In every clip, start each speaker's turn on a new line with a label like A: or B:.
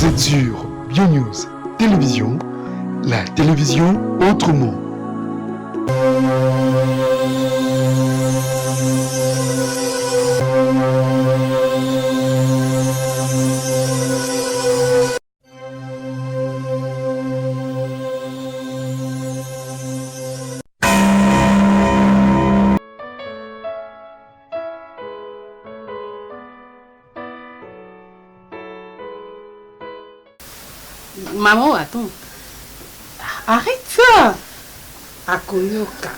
A: Vous êtes sur BioNews Télévision, la télévision autrement.
B: Maman, attends. Arrête ça. Akoyoka.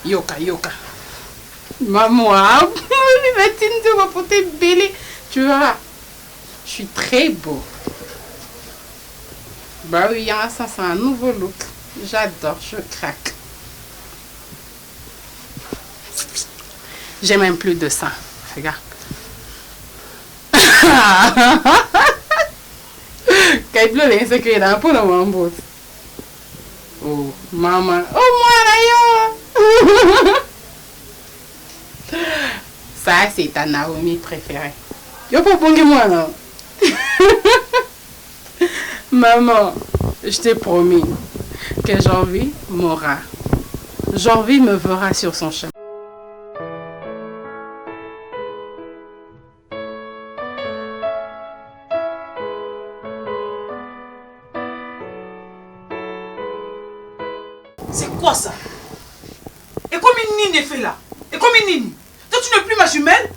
B: Yoka. Maman, tu vas porter belle. Tu vois, je suis très beau. Bah oui, ça c'est un nouveau look. J'adore, je craque. J'ai même plus de ça. Regarde. Kaiblo le secret d'un peu dans mon boss. Oh, maman. Oh, moi, ça, c'est ta Naomi préférée. Yo, pas bon que moi, non. Maman, je t'ai promis que Janvier m'aura. Janvier me verra sur son chemin.
C: C'est quoi ça? Et comme une nini fait là? Et comme une nini? Toi tu n'es plus ma jumelle?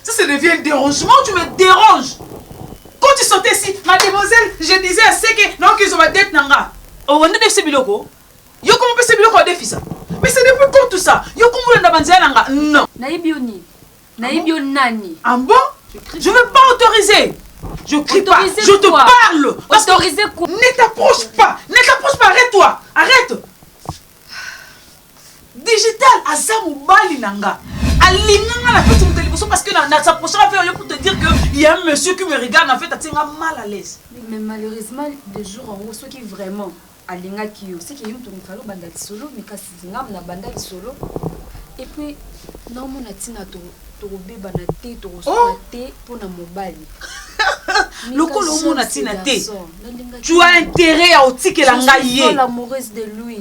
C: Ça devient un dérangement, tu me déranges. Quand tu sortais ici, mademoiselle, je disais à ceux que non qu'ils ont ma dette nanga. Oh, on a des biloko. Yo comment peut se biloko a défi ça? Mais c'est depuis quand tout ça? Yo comment on a banzé nanga? Non.
D: Naïbioni. Naïbio nani.
C: Ah bon? Je ne veux pas autoriser. Je crie pas, je te parle.
D: Autoriser quoi?
C: Ne t'approche pas, arrête-toi, arrête. Digital, Azamou Bali Nanga. Alinganga la petite télévision parce que ça s'approchera pour te dire qu'il y a un monsieur qui me regarde, en fait, tu es mal à l'aise.
D: Mais malheureusement, des jours en haut, ceux qui vraiment alinga qui c'est qu'il y a un bandal solo, mais quand c'est un bandal solo. Et puis, non, mon atina tourbe banate, tourbe pour na mobile.
C: Tu as intérêt à otike la ngaye.
D: Je suis amoureuse de lui.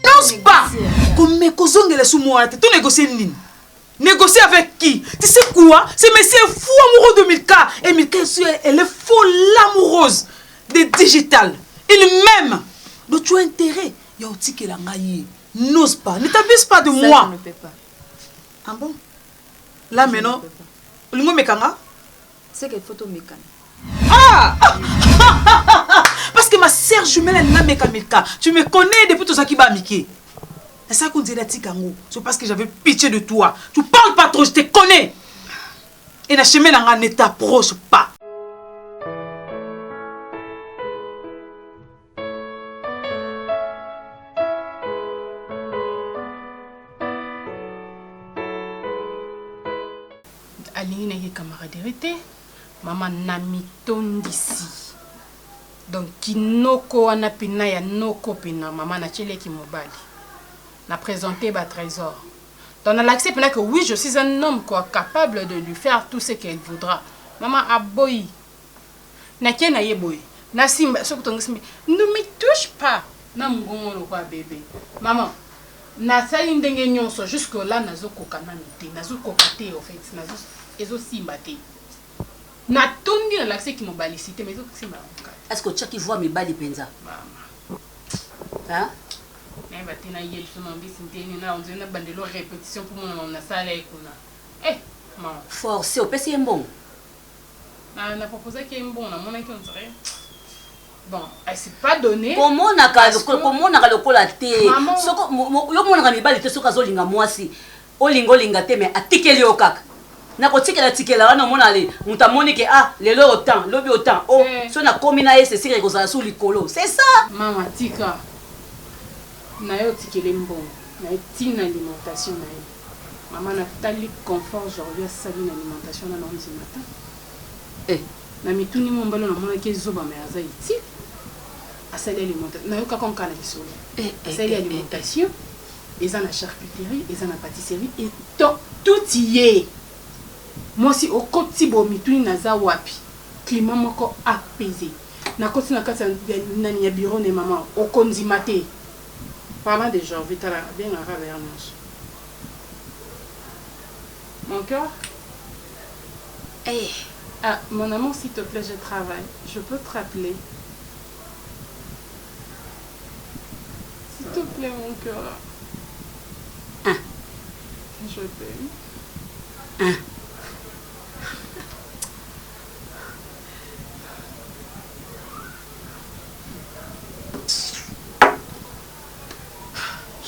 C: N'ose pas. Comme me kozongela sous moi, tu négocier nini? Négocier avec qui? Tu sais quoi? C'est monsieur fou amoureux de Milka. Et Milka, elle est folle amoureuse de Digital. Il m'aime. Donc tu as intérêt à otike la ngaye. N'ose pas. Ne t'abuse pas de moi.
D: Je ne peux pas.
C: Ah bon? Là maintenant. Lingo mekanga?
D: C'est quelle photo mécanique?
C: Ah! Parce que ma sœur jumelle elle n'a mécanique. Tu me connais depuis tout ça qui va miquer. C'est ça qu'on dirait tikango. C'est parce que j'avais pitié de toi. Tu parles pas trop, je te connais. Et la chemin ne t'approche pas.
B: Aline est camaraderie, maman namiton d'ici. Donc kinoko anapina ya noko pina maman na chele ki mobali. Na présenté ba trésor. Donc on a l'accepté que oui, je suis un homme quoi capable de lui faire tout ce qu'elle voudra. Maman a boy. Na kena ye boy. Na simba sokutonga simba. Ne me touche pas. Na mgongo lo kwa bébé. Maman na sali ndenge nyonso jusque là nazo kokana mité, nazo kokate en fait, nazo ezo simba te. Na tondi na l'accès qui mobali cité mais ezo simba.
E: Est-ce que tu as qui voit mes balles penza?
B: Maman.
E: Hein?
B: Mais bah tu na yel sur mon bis interne na on dit na bandelo répétition pour mon na salle ekuna. Eh maman.
E: Forcé au PC est bon.
B: Na proposé qu'il est bon na mon qui on dirait. Bon, elle s'est pas donné.
E: Comment on a le colaté? Soko yo mon ngami bali te soka zolinga mwasi. Olingo linga te mais atikeli okaka. Na ko tikela tikela wana mona ale mutamoni ke ah lelo autant lobi autant oh so na komina ese sire ko za sous likolo. C'est ça.
B: Maman tika. Na yo tikeli mbon. Na tina alimentation na yo. Maman na tali confort aujourd'hui sali na alimentation na 11 matin.
E: Eh,
B: na mituni mombalo na mona ke zoba mais azaiti. Asali alimentation. Na yo ka konkana lisolo. Asali alimentation. Ils ont la charcuterie, ils ont la pâtisserie et tout y est. Moi si au côté bomi tout naza wapi. Climat moko apaisé. Na côté na kati na ni bureau ne maman au konzimate. Parlant de janvier tala bien à travers nous. Mon cœur.
D: Eh,
B: Ah, mon amour, s'il te plaît, je travaille. Je peux te rappeler. S'il te plaît, mon cœur.
E: Hein?
B: Je t'aime.
E: Hein?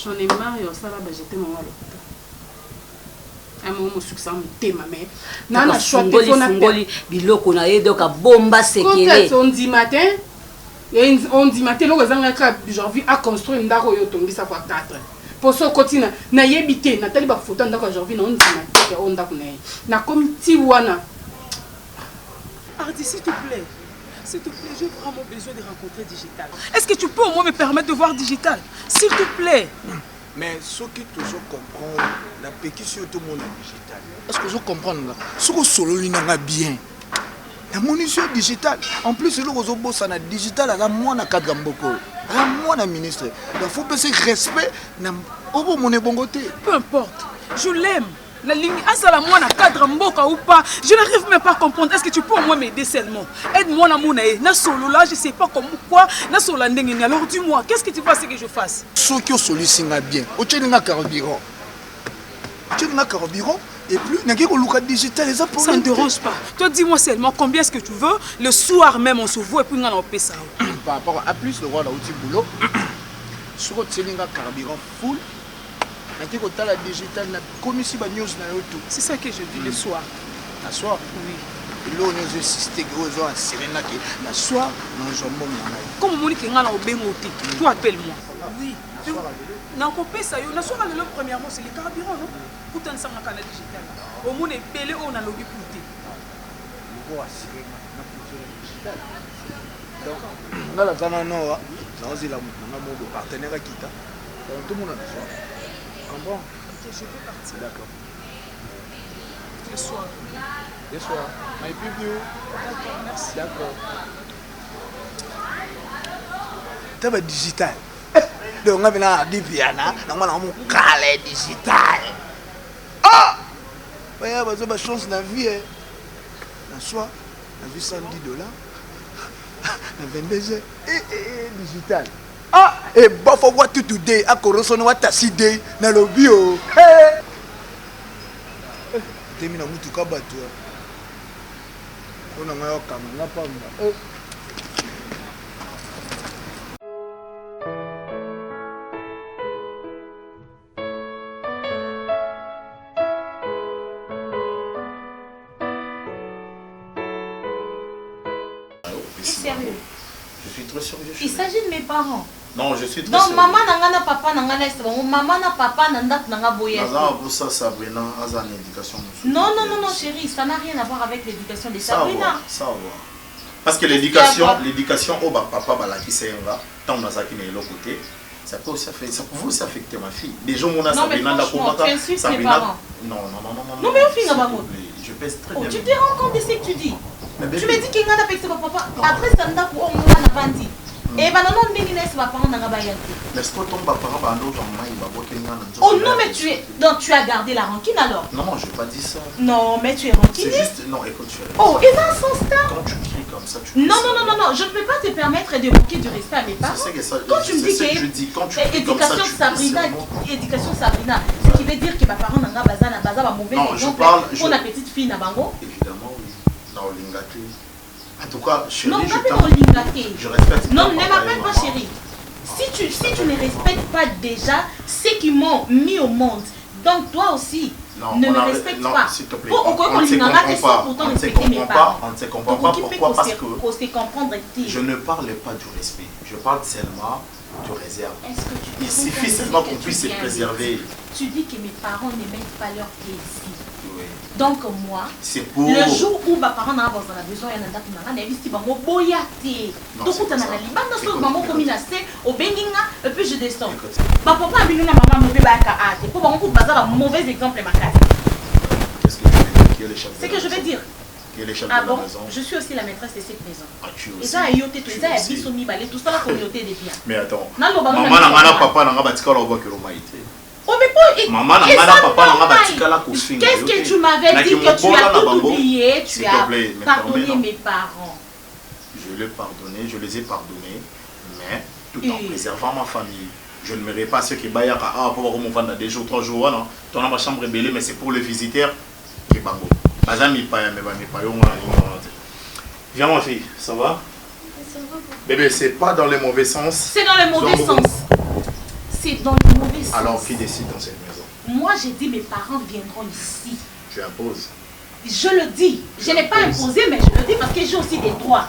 B: J'en ai marre, ça là, j'étais mon mal. Un moment, mon succès, mon thème, ma mère. Non, choix de
E: fungoli biloko na ye donc bomba sekele.
B: Quand on dit matin, on dit matin, le gars j'ai envie à construire une daro yo tongi ça fois 4. Pour ce côté na yebité, Nathalie ba photo ndako j'ai envie on dit matin on ndako na comme tiwana.
C: Hardy, s'il te plaît. S'il te plaît, j'ai vraiment besoin de rencontrer Digital. Est-ce que tu peux au moins me permettre de voir Digital? S'il te plaît.
F: Mais ce qui toujours comprend, la pétition tout le monde est digital. Est-ce que je comprends là? Ce que solo lui n'a bien. La munition digitale. En plus, le réseau boss na digital à la moine à cadre mboko. À la moine ministre. Il faut passer respect na obo mon bongoté.
C: Peu importe. Je l'aime. La ligne à moi na cadre mboka ou pas, je n'arrive même pas à comprendre. Est-ce que tu peux au moins m'aider seulement? Aide-moi na monae, na solo là, je sais pas comment quoi, na solo ndengeni. Alors dis-moi, qu'est-ce que tu vas que je fasse?
F: Ce qui solutionne bien. Au tchélinga carburant. Tchélinga carburant et plus n'a qu'au local digital les apports.
C: Ça ne dérange pas. Toi dis-moi seulement combien est-ce que tu veux. Le soir même on se voit et puis on en paie ça.
F: Par rapport à plus le roi là outil boulot. Sur le tchélinga carburant full. La digital na commission ba news na yo tout.
C: C'est ça que je dis le soir.
F: Le soir? Oui. L'eau nous assiste gros à Serena qui le soir nous jambon na.
C: Comme Monique ngana obengote. Toi appelle-moi. Oui. Na ko pesa yo na soir le premièrement c'est le carburant non? Pour t'en sang na digital. Au monde est belé on a lobi pour te.
F: Go à Serena na culture digital. Donc na la zana no na ozila na mo partenaire kita. Donc tout le monde a soir. Bon.
C: Ok, je peux partir.
F: D'accord.
C: Le soir.
F: Le soir. My preview.
C: D'accord, merci.
F: D'accord. Tu es digital. Donc, on a dit Piana, on a un calé digital. Ah! Il y a une chance dans la vie. Dans le soir, on a vu $110. On a 22 heures. Digital. Ah, et bon, faut voir tout today. À Coroson, what a si day dans le bio. Hey! T'es mis dans le tout cas, toi. On a un caméra, pas moi.
D: Sérieux?
G: Je suis très sérieux.
D: Il s'agit de mes parents.
G: Non, je suis très
D: Donc
G: sérieux.
D: maman nangana papa nangana est maman na papa nanda nanga boya.
G: Pour ça, Sabrina a une indication.
D: Non, non, non, non, chérie, ça n'a rien à voir avec l'éducation de Sabrina.
G: Ça va. Parce que l'éducation, au papa, qui c'est un gars, tant que qui est de l'autre côté, ça peut aussi affecter ma fille. Déjà, mon
D: non, mais franchement, tu insultes mes parents.
G: Non, non, non, non, non.
D: Non, mais au final,
G: je pèse très
D: oh,
G: bien.
D: tu te rends compte de ce que tu dis? Tu me dis qu'il y a un avec papa. Après, ça n'a pour moi, on n'a pas dit. Et ben non, on dit que papa n'a pas dit.
G: Mais est-ce que ton papa va nous
D: oh non, mais tu es. Donc tu as gardé la rancune alors?
G: Non, je n'ai pas dit ça.
D: Non, mais tu es rancunier.
G: C'est juste. Non, écoute, tu es.
D: Oh, et dans son style.
G: Quand tu cries comme ça, tu.
D: Non, non, non, non, non, je ne peux pas te permettre de manquer du respect à mes parents.
G: Quand tu me dis que
D: éducation Sabrina, éducation Sabrina, ce qui veut dire que mes parents n'ont pas mauvais exemple pour la petite fille n'a bango.
G: Évidemment, oui. Non, Lingati. En tout cas, chérie,
D: non, je
G: respecte.
D: Non, ne m'appelle pas chérie. Si tu ne respectes pas déjà ceux qui m'ont mis au monde, donc toi aussi,
G: non,
D: ne me respecte pas.
G: S'il te plaît.
D: On ne respecter mes parents.
G: On ne se comprend pas. Pourquoi? Parce que
D: je
G: ne parle pas du respect. Je parle seulement de réserve.
D: Il
G: suffit seulement qu'on puisse se préserver.
D: Tu dis que mes parents ne mettent pas leur plaisir.
G: Oui.
D: Donc moi,
G: pour...
D: le jour où mes parents n'ont pas besoin, il y a un date qui m'a investi dans mon boyaté. Donc tu as la libane, tu as maman comme il a fait au benginga et puis je descends. Ma papa a mis ma maman mauvais bac à âge. Pour mon coup, bazar un mauvais exemple ma case.
G: Qu'est-ce que tu veux dire? Qui est le chef de
H: C'est
G: la
H: que je vais
G: maison?
H: dire.
G: Qui est le chef
H: Ah
G: de la
H: bon,
G: maison?
H: je suis aussi la maîtresse de cette maison.
G: Ah, tu
H: Et
G: aussi.
H: ça a yoté,
G: Tu
H: tout ça a
G: aussi.
H: biso mi balé, tout ça la communauté des biens.
G: Mais attends.
H: Non, non, bah,
G: Maman
H: non, non,
G: n'a
H: non.
G: papa n'a pas batika la voix que l'on m'a été.
H: Oh mais pas.
G: Maman n'a papa n'a pas batika la cousine.
H: Qu'est-ce que tu m'avais dit que tu as tout oublié? Tu as pardonné mes parents.
G: Je les ai pardonnés, mais tout en préservant ma famille. Je ne m'irai pas ce qui est pour mon vendre 2 jours, 3 jours. Non, ton ma chambre est belle, mais c'est pour les visiteurs. Viens ma fille, ça va? Bébé, c'est pas dans le mauvais sens.
H: C'est dans le mauvais sens. C'est dans le mauvais sens.
G: Alors qui décide dans cette maison?
H: Moi j'ai dit mes parents viendront ici.
G: Tu imposes.
H: Je le dis. Je n'ai pas imposé, mais je le dis parce que j'ai aussi des droits.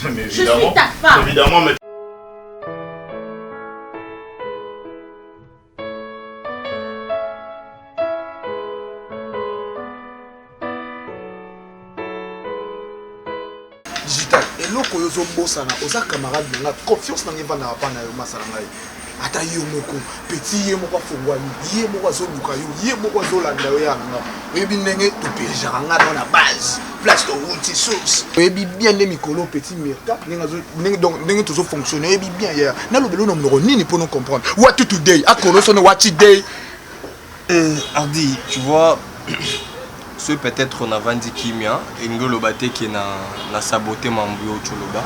G: Mais
H: je suis ta femme.
G: Évidemment, mais...
F: Digital, eloko yo zobosana, oza camarade nanga, confiance nanga evandaka pa na yo masala ngai. Ata yo moko, petit ye moko afongwani, ye moko azoluka yo, ye moko azolanda yo ya nanga. Oyebi ndenge topejaka nga na base, place touti source. Oyebi bien nde mikolo petit merta, ndenge tozofonctionne, oyebi bien ya. Nalobelo na monoko nini pour nous comprendre. What to today, akolo sono what today.
I: Hardy, tu vois, ce peut-être on a vendu Kimia et Ngolo Bate qui n'a saboté Mambuyo Choloba.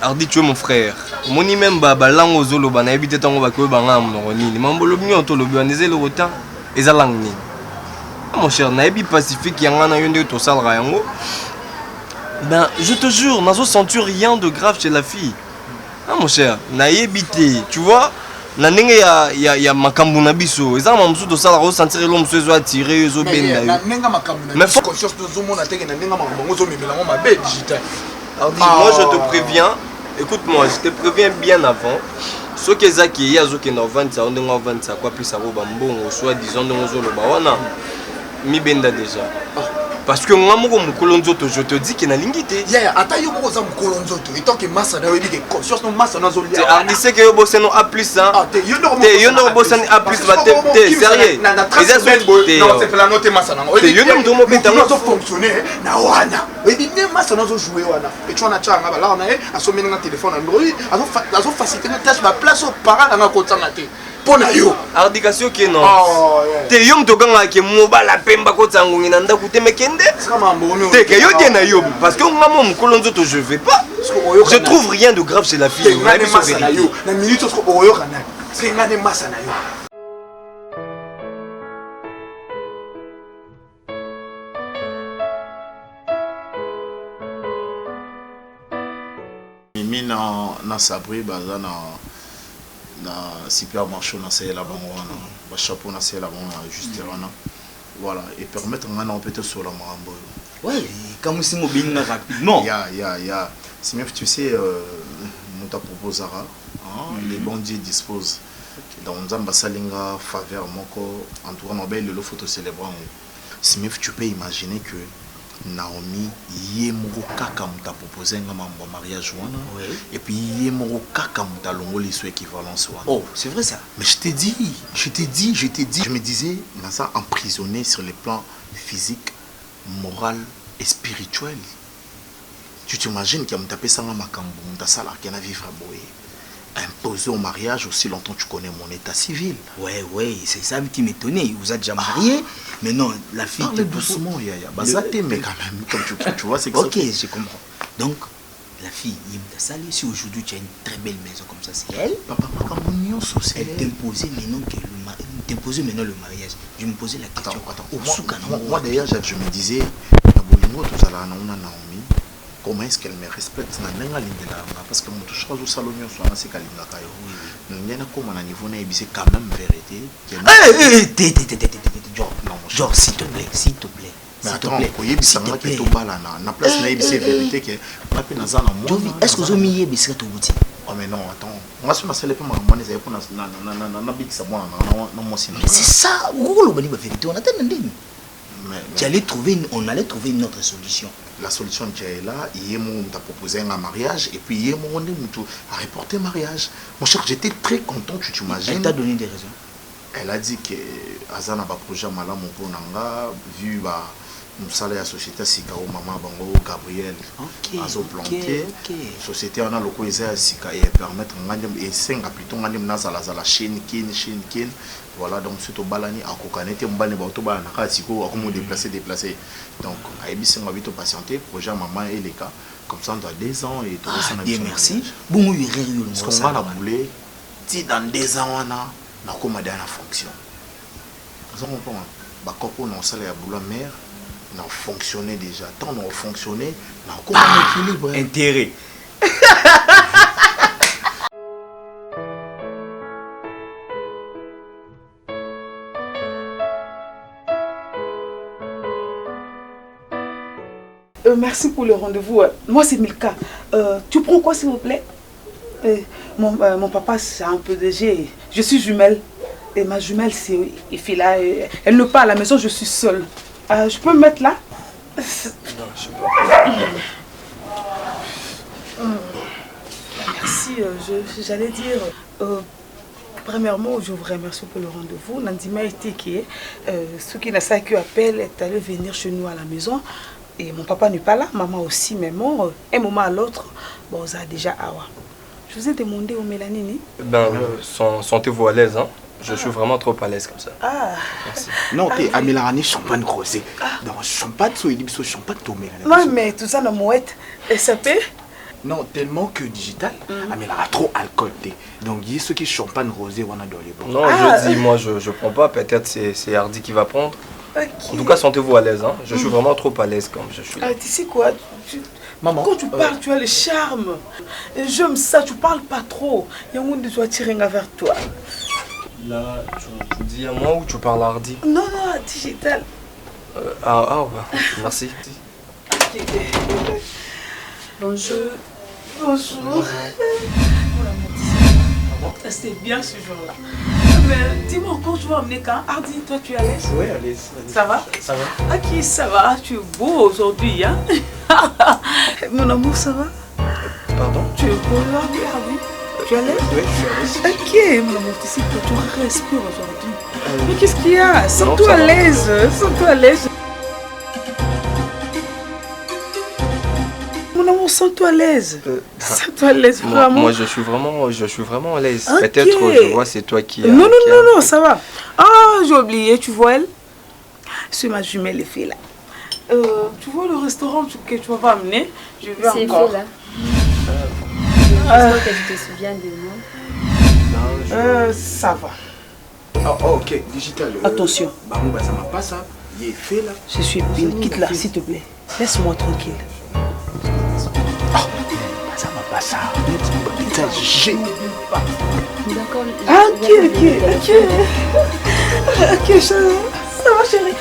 I: Hardy, tu es mon frère. Moni même baba lango zoloba na ebité tango ba ko banga monoko nini. Mambolo binyo to lobi aneze le rotin eza lang nini. Mon cher, na ebi pacifique yanga na yonde to salra yango. Ben, je te jure, nazo senti rien de grave chez la fille. Ah mon cher, na ebité, tu vois? Na ndenge ya makambu na biso eza mamusu to sala ko sentir lo musu zo attirer zo benda yo.
F: Na ndenge makambu na biso conscience to mona teke na ndenge makambu zo memela ma belle digital.
I: Moi je te préviens, écoute-moi, je te préviens bien avant. Ce que Zaki y a zo ke na vendre ça, on doit vendre ça quoi plus ça va mbongo soit disons ndongo zo lo ba wana. Mi benda déjà. Parce que moi, je te dis qu'il y a une ligne.
F: Attends, il y a un tant que massa na webi que conscience no massa na zolia.
I: Tu sais que bosse no A plus hein.
F: You know
I: bosse A plus va te sérieux.
F: Non, c'est la note massa na.
I: You know mo beta
F: no fonctionner na wana. Webi bien massa na zo jouer wana. Et tu en as changa ba là on a assommé na téléphone Android, azo faciliter na tâche ba place au parent na kotanga te. Pona yo
I: ardication ke non te yom to ganga ke mobala pemba ko tsango ngina ndaku te mekende te ke yo te na yo parce que ngamo mukolo nzoto je vais pas je trouve rien de grave chez la fille
F: ngane masa na yo na minute ko oyo kana c'est ngane masa na yo
G: mimi na sabri baza na supermarché na c'est la banwana ba chapeau na c'est la banwana juste wana voilà et permettre ngana on peut te sur la marambo
J: ouais comme si mobile rapidement
G: ya c'est même tu sais on t'a proposera les bandits disposent dans nzamba salinga faveur moko en tout cas na belle le photo célébrant c'est même tu peux imaginer que Naomi yé moko kaka muta proposé nga mambo mariage wana et puis yé moko kaka muta longoli so équivalence wana.
J: Oh, c'est vrai ça.
G: Mais je t'ai dit, je me disais nasa emprisonné sur les plans physique, moral et spirituel. Tu t'imagines qu'il y a muta pesa nga makambo muta sala kena vivre boye. Imposer au mariage aussi longtemps tu connais mon état civil.
J: Ouais, c'est ça qui m'étonnait. Vous êtes déjà marié, mais non, la fille...
G: Parle doucement, Yaya. Mais quand même, comme tu vois, c'est que
J: ok, je comprends. Donc, la fille, si aujourd'hui tu as une très belle maison comme ça, c'est elle.
G: Papa,
J: elle t'imposait maintenant le mariage. Je me posais la question.
G: Attends. Moi d'ailleurs, je me disais, Naomi, comment est-ce qu'elle me respecte parce que mon touche au salon c'est kalingaka yo ngena comme à niveau na c'est quand même vérité
J: genre s'il te plaît
G: mais attends oyebisa nga ke to bala na place na c'est vérité que papi naza na moi
J: est-ce que zo miye bisika to buti
G: oh mais non attends moi je m'asselle pas moi les pour na bikisa moi na moi
J: c'est ça ngolo bani ba vérité on attend ndini on allait trouver une autre solution.
G: La solution qui est là, il t'a proposé un mariage et puis il a reporté mariage. Mon cher, j'étais très content, tu t'imagines.
J: Elle t'a donné des raisons.
G: Elle a dit que Azana ba projet malam pour nanga vu mosala ya société ya sika o mama bango Gabriel azoplanke société wana loko eza ya sika e permettre ngande esenga plutôt ngande nazala chaîne kin voilà donc surtout balani akokane te mbane ba to ba na ka siko akomo déplacer donc ayebisenga bito patienter projet maman et les cas comme ça dans 2 ans et tout ça
J: bien merci bon oui réel
G: ce qu'on va la bouler si dans 2 ans wana na koma dans la fonction vous comprenez ba kopo non sala ya boulot mère n'a fonctionné déjà tant on fonctionné n'a koma équilibre
J: intérêt.
C: Merci pour le rendez-vous. Moi, c'est Milka. Tu prends quoi, s'il vous plaît? Mon papa, c'est un peu de G. Je suis jumelle. Et ma jumelle, c'est Ifila. Elle ne pas à la maison, je suis seule. Je peux me mettre là?
I: Non, je sais pas.
C: Merci. J'allais dire... premièrement, je vous remercie pour le rendez-vous. Nandima était qui est... ceux qui n'a pas qu'à appel est allé venir chez nous à la maison. Et mon papa n'est pas là, maman aussi, mais bon, un moment à l'autre, bon, ça a déjà awa. Je vous ai demandé au Mélanini.
I: Ben, sentez-vous à l'aise, hein? Je suis vraiment trop à l'aise comme ça.
C: Ah.
I: Merci.
F: Non, t'es à Mélanini, champagne rosé. Non, champagne champagne tomé.
C: Non, mais tout ça, la mouette, ça peut?
F: Non, tellement que digital, mais là, trop alcool. Donc, il y a ceux qui champagne rosé, on a dans les bons.
I: Non, je dis, moi, je prends pas. Peut-être c'est Hardy qui va prendre. Okay. En tout cas, sentez-vous à l'aise. Hein. Je suis vraiment trop à l'aise comme je suis là.
C: Tu sais quoi? Maman, quand tu parles, tu as le charme. J'aime ça, tu parles pas trop. Il y a un monde qui doit tirer vers toi.
I: Là, tu dis à moi ou tu parles à Hardy?
C: Non, digital.
I: Ouais. Merci.
C: Bonjour. Bonjour. C'était bien ce jour-là. Mais dis-moi, quand tu vas emmener quand? Hardy, toi tu es à l'aise?
I: Oui, à l'aise.
C: Ça va?
I: Ça va.
C: Ok, ça va. Tu es beau aujourd'hui, hein? Mon amour, ça va?
I: Pardon?
C: Tu es beau aujourd'hui, Hardy? Tu es à l'aise?
I: Oui, je suis à l'aise.
C: Ok, mon amour, tu sais que tu respires aujourd'hui. Mais qu'est-ce qu'il y a? Sens-toi à l'aise. Sens-toi à l'aise. Mon amour, sens-toi à l'aise. Sens-toi à l'aise, vraiment.
I: Moi, je suis vraiment à l'aise. Okay. Peut-être, je vois, c'est toi qui...
C: Non, ça va. J'ai oublié, tu vois, elle. C'est ma jumelle, les filles, là. Tu vois le restaurant que tu vas pas amener? Je vais encore.
D: C'est là. J'espère que tu te souviens de moi.
C: Ça va.
F: Ok, digital.
C: Attention.
F: Bah, ça m'a pas ça. Il est fait, là.
C: Je suis bien. Quitte là, s'il te plaît. Laisse-moi tranquille.
F: Ça m'a pas ça.
D: D'accord.
C: Ok, ça va, chérie.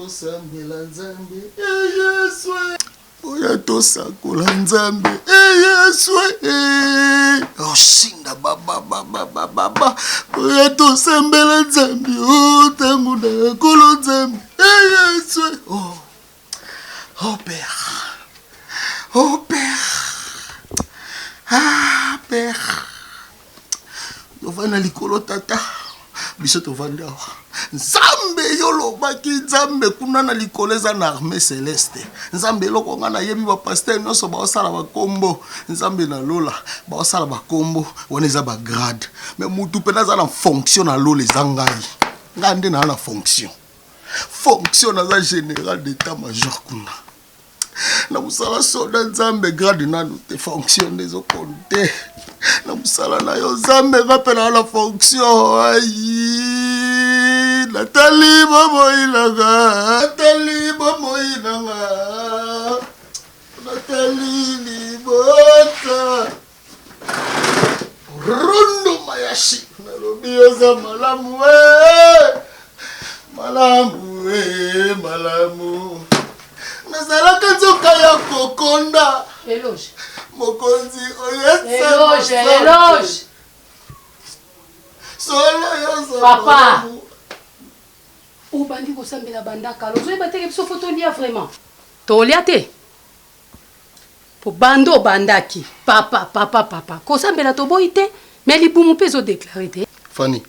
K: Sambela nzambe eyeswe oya tosakola nzambe eyeswe oshinga baba oya tosambela nzambe otango na kolo nzambe eyeswe oh père yovana likolo tata biso tovanda nzambe yolobaki nzambe kuna na likolo eza na armée céleste nzambe eloko nga nayebi bapaster nyonso baosala bakombo nzambe na lola baosala bakombo wana eza bagrade mais mutu mpe naza na fonction na lola eza ngai nde naa na fonction naza général d'état major kuna na musala soda nzambe grade nanu te fonction nde ezokonte na musala na yo nzambe nga mpe naa na fonction ayi Nathalie Bomoinanga Nathalie Libota Rondo Mayashi Nalobi oza malamu Nazalaka nzoka ya kokonda
B: Eloge
K: mokonzi
B: Éloge. Papa. Où bandi kosambela bandaka lozo bateke biso photo lia vraiment. Tolia te. Po bando bandaki. Papa. Kosambela to boite mais libumu peso déclarer te.
K: Fanny.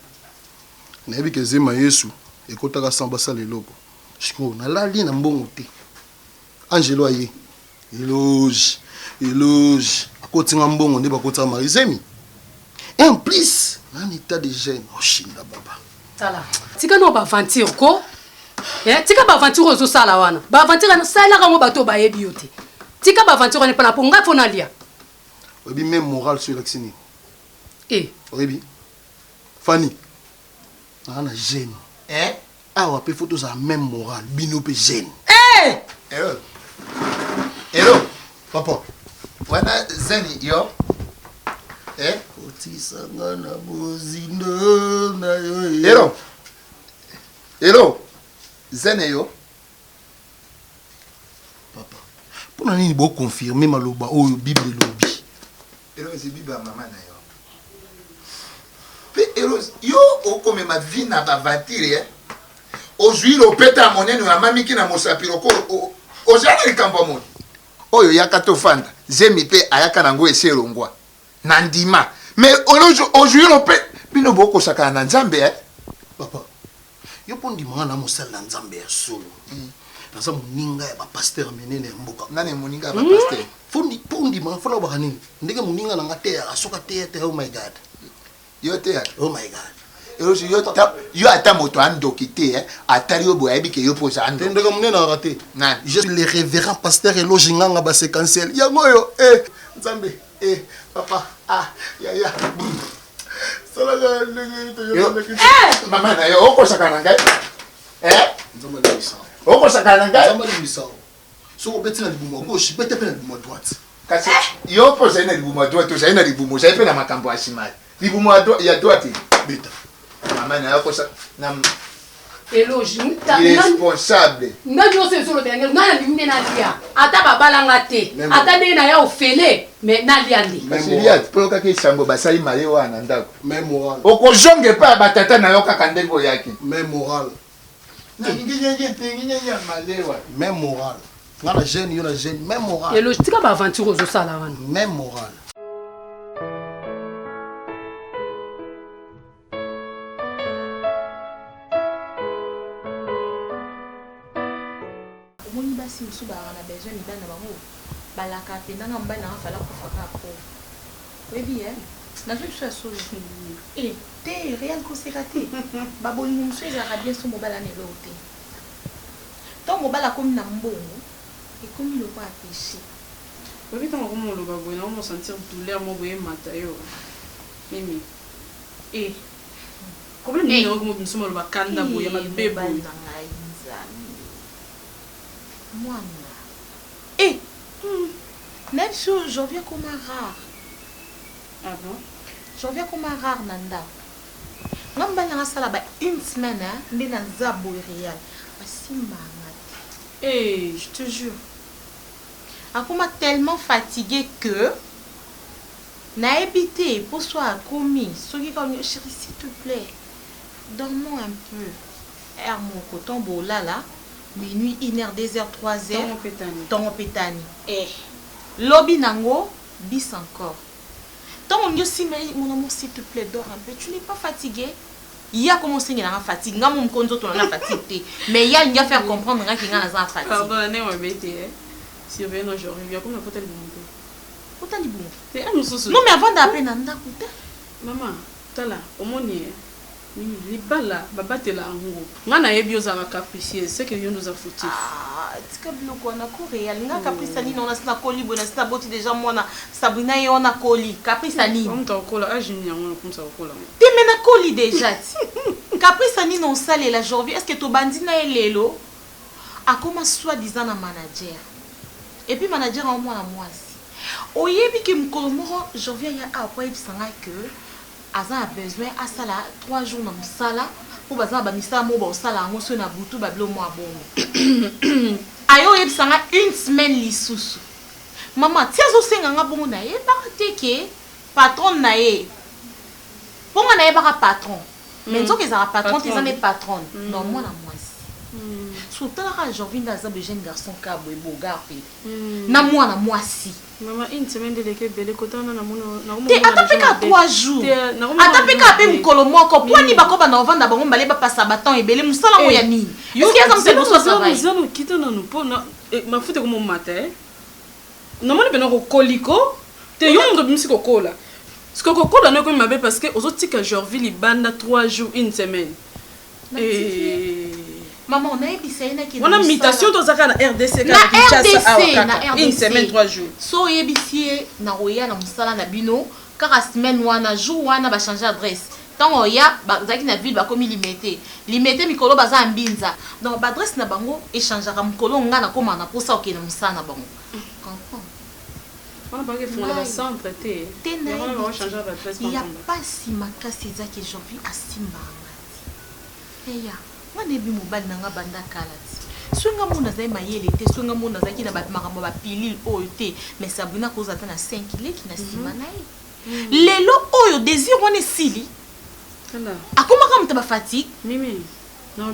K: Nayebi ke zema Yesu ekotaka samba sala eloko. Shiko nalali na mbongo te. Angelo aye. Éloge. Akotinga mbongo nde bakotaka marizemi. Et en plus, un état de gêne. Oh, Shinda Baba.
B: Sala. Tika no ba aventure ko? Tika ba aventure ozo sala wana. Ba aventure na sala ka mo bato ba yebi yote. Tika ba aventure ne pa na ponga fona lia.
K: Obi même moral sur l'accini. Obi. Fanny. Na gêne. Ah, on peut photos à même moral, bino pe gêne.
J: Hello. Papa. Wana zeni yo.
K: Otisanga na bozindo na yo.
J: Hello. Zene yo.
K: Papa. Pour nani bo confirmer maloba o Bible lobi.
J: Hello, c'est Bible maman na yo. Pe hello, yo o comme ma vie na ba vatire. Aujourd'hui le peta monene na mami ki na mosapiro ko o jana likambo moni. Oyo yakato fanda. Zemi pe ayaka nango eselongwa. Nandima. Mais aujourd'hui le peta bino boko saka na nzambe
K: Papa. Yo pondi manga na mosala na nzambe ya solo. Naza moninga ya ba pasteur menene mboka.
J: Nani moninga ba pasteur?
K: Pondi manga fona ba kanini. Ndenge moninga nanga te asoka te oh my god.
J: Yo te
K: oh my god.
J: Yo ata moto andoki te atali yo boyebi ke yo posa ando.
K: Ndenge monene arate.
J: Nan.
K: Je suis le révérend pasteur Éloge Nganga ba séquentiel. Yango yo nzambe papa ya. Salaga ndenge
J: mama na yo oko sakana ngai.
K: Nzambe le bisa.
J: Oko sakana ngai.
K: Nzambe le bisa. So beti na libumo gauche, beti pe na libumo droite.
J: Kasi yo posa na libumo droite, to na libumo, sai pe na makambo asimali. Libumo ya droite beta. Mama na yo kosa na
B: Éloge.
J: Irresponsable.
B: Ndani ose solo tenge ngana limne na lia. Ata babalanga te. Ata de na ya ofele mais na lia ndi.
J: Masilia po kaka isambo basali male wana ndako.
K: Même moral.
J: Oko jonge pa batata na yo kaka ndembo yaki.
K: Même moral.
J: Na nginya malewa.
K: Même moral. Ngana jeune yo na jeune même moral.
B: Éloge tika ba aventure ozo sala wana.
K: Même moral.
L: Si nous avons besoin de nous balaka pendant que nous fala kufaka po oui bien na zo so so te réel ko sekate baboli mumso ezaka bien so mobala ne lote to mobala comme na mbongo et comme le pas péché
B: oui tant comme le babou na on sentir douleur mo boye matayo mimi comme ni no comme mumso mo bakanda boye ma bebo
L: moi même chose, je viens comme un rare.
B: Ah bon?
L: Je viens comme un rare, Nanda. Nous avons une semaine, nous avons un zabo réel.
B: Je te jure.
L: Je suis tellement fatiguée que n'a habité pour soi commis. Chérie, s'il te plaît, dormons un peu. Air mon coton, là. Minuit, 1h, 2h, 3h. Ton pétani. Lobby nango, bis encore. Tant mon Dieu, si mon amour, s'il te plaît, dors un peu. Tu n'es pas fatigué? Il y a commencé à fatigue. Nga mon konzo ton la fatigue. Mais il y a une faire comprendre qu'il y a une fatigue.
B: Pardonnez moi bête. Si rien aujourd'hui, il y a comme le potel de mon père.
L: Potel de bon.
B: C'est un nous.
L: Non mais avant d'appeler Nanda, écoutez.
B: Maman, t'as là, au moins les balles baba te la ngo ngana yebi oza capricieux c'est que yo nous a foutu
L: tika biloko na ko réel nga caprice ni non na koli bona sta boti déjà mona Sabrina yo na koli caprice ni
B: on ta kola ajini yango comme ça kola
L: te mena koli déjà caprice ni non sale la journée est-ce que to bandi na elelo a comment soi-disant na manager et puis manager en moi na mwasi oyebi ki mkolo moko je viens ya après bisanga que Aza a besoin à ça là 3 jours dans sala pour baza ba misala mo ba sala ngo so na butu ba blo mo abongo ayo yebsanga une semaine lisusu Maman, ti azosenga nga bongo na ye baka teke patron na ye. Bongo na ye baka patron. Mais nzoka ezaka patron te ezane patron. Non mwana mwasi. Sotalaka Jorvin daza be jeune garçon kabo e bogar pe. Na mwana mwasi.
C: Maman, une semaine de l'équipe belé kota na mono na
L: te atapeka 3 jours. Atapeka pe mukolo moko poni bakoba na ovanda bango mbale ba passa baton ebele musala mo ya nini. Est-ce qu'il y a comme ça pour ça travail?
C: Nous allons quitter nos pona ma foute comme matin. Normalement ben ko koliko te yo ndo bimisi ko kola. Ce que kokola na ko mabe parce que aux autres que Jorville banda 3 jours une semaine. Et
L: maman, on a ébissé qui
C: on a mutation dans la RDC
L: na
C: une semaine 3 jours.
L: So ébissé na roya na musala na bino car semaine wana jour wana ba changer adresse. Tant oya ba zaki na ville ba komi limité mikolo baza mbinza. Donc ba adresse na bango échangera mikolo nga na koma na posa okena musala na bango.
C: On a pas que font la centre té. On va changer d'adresse.
L: Il y a pas si makasi zaki Jorville asimba. Eya wana ebi mobali nanga banda kala ti swinga mona zai mayele te swinga mona zaki na makambo ba pilile oyo te mais sabuna koza ta na 5 leki na sima na ye lelo oyo désir wana esili akomaka moto ba fatigue
C: mimi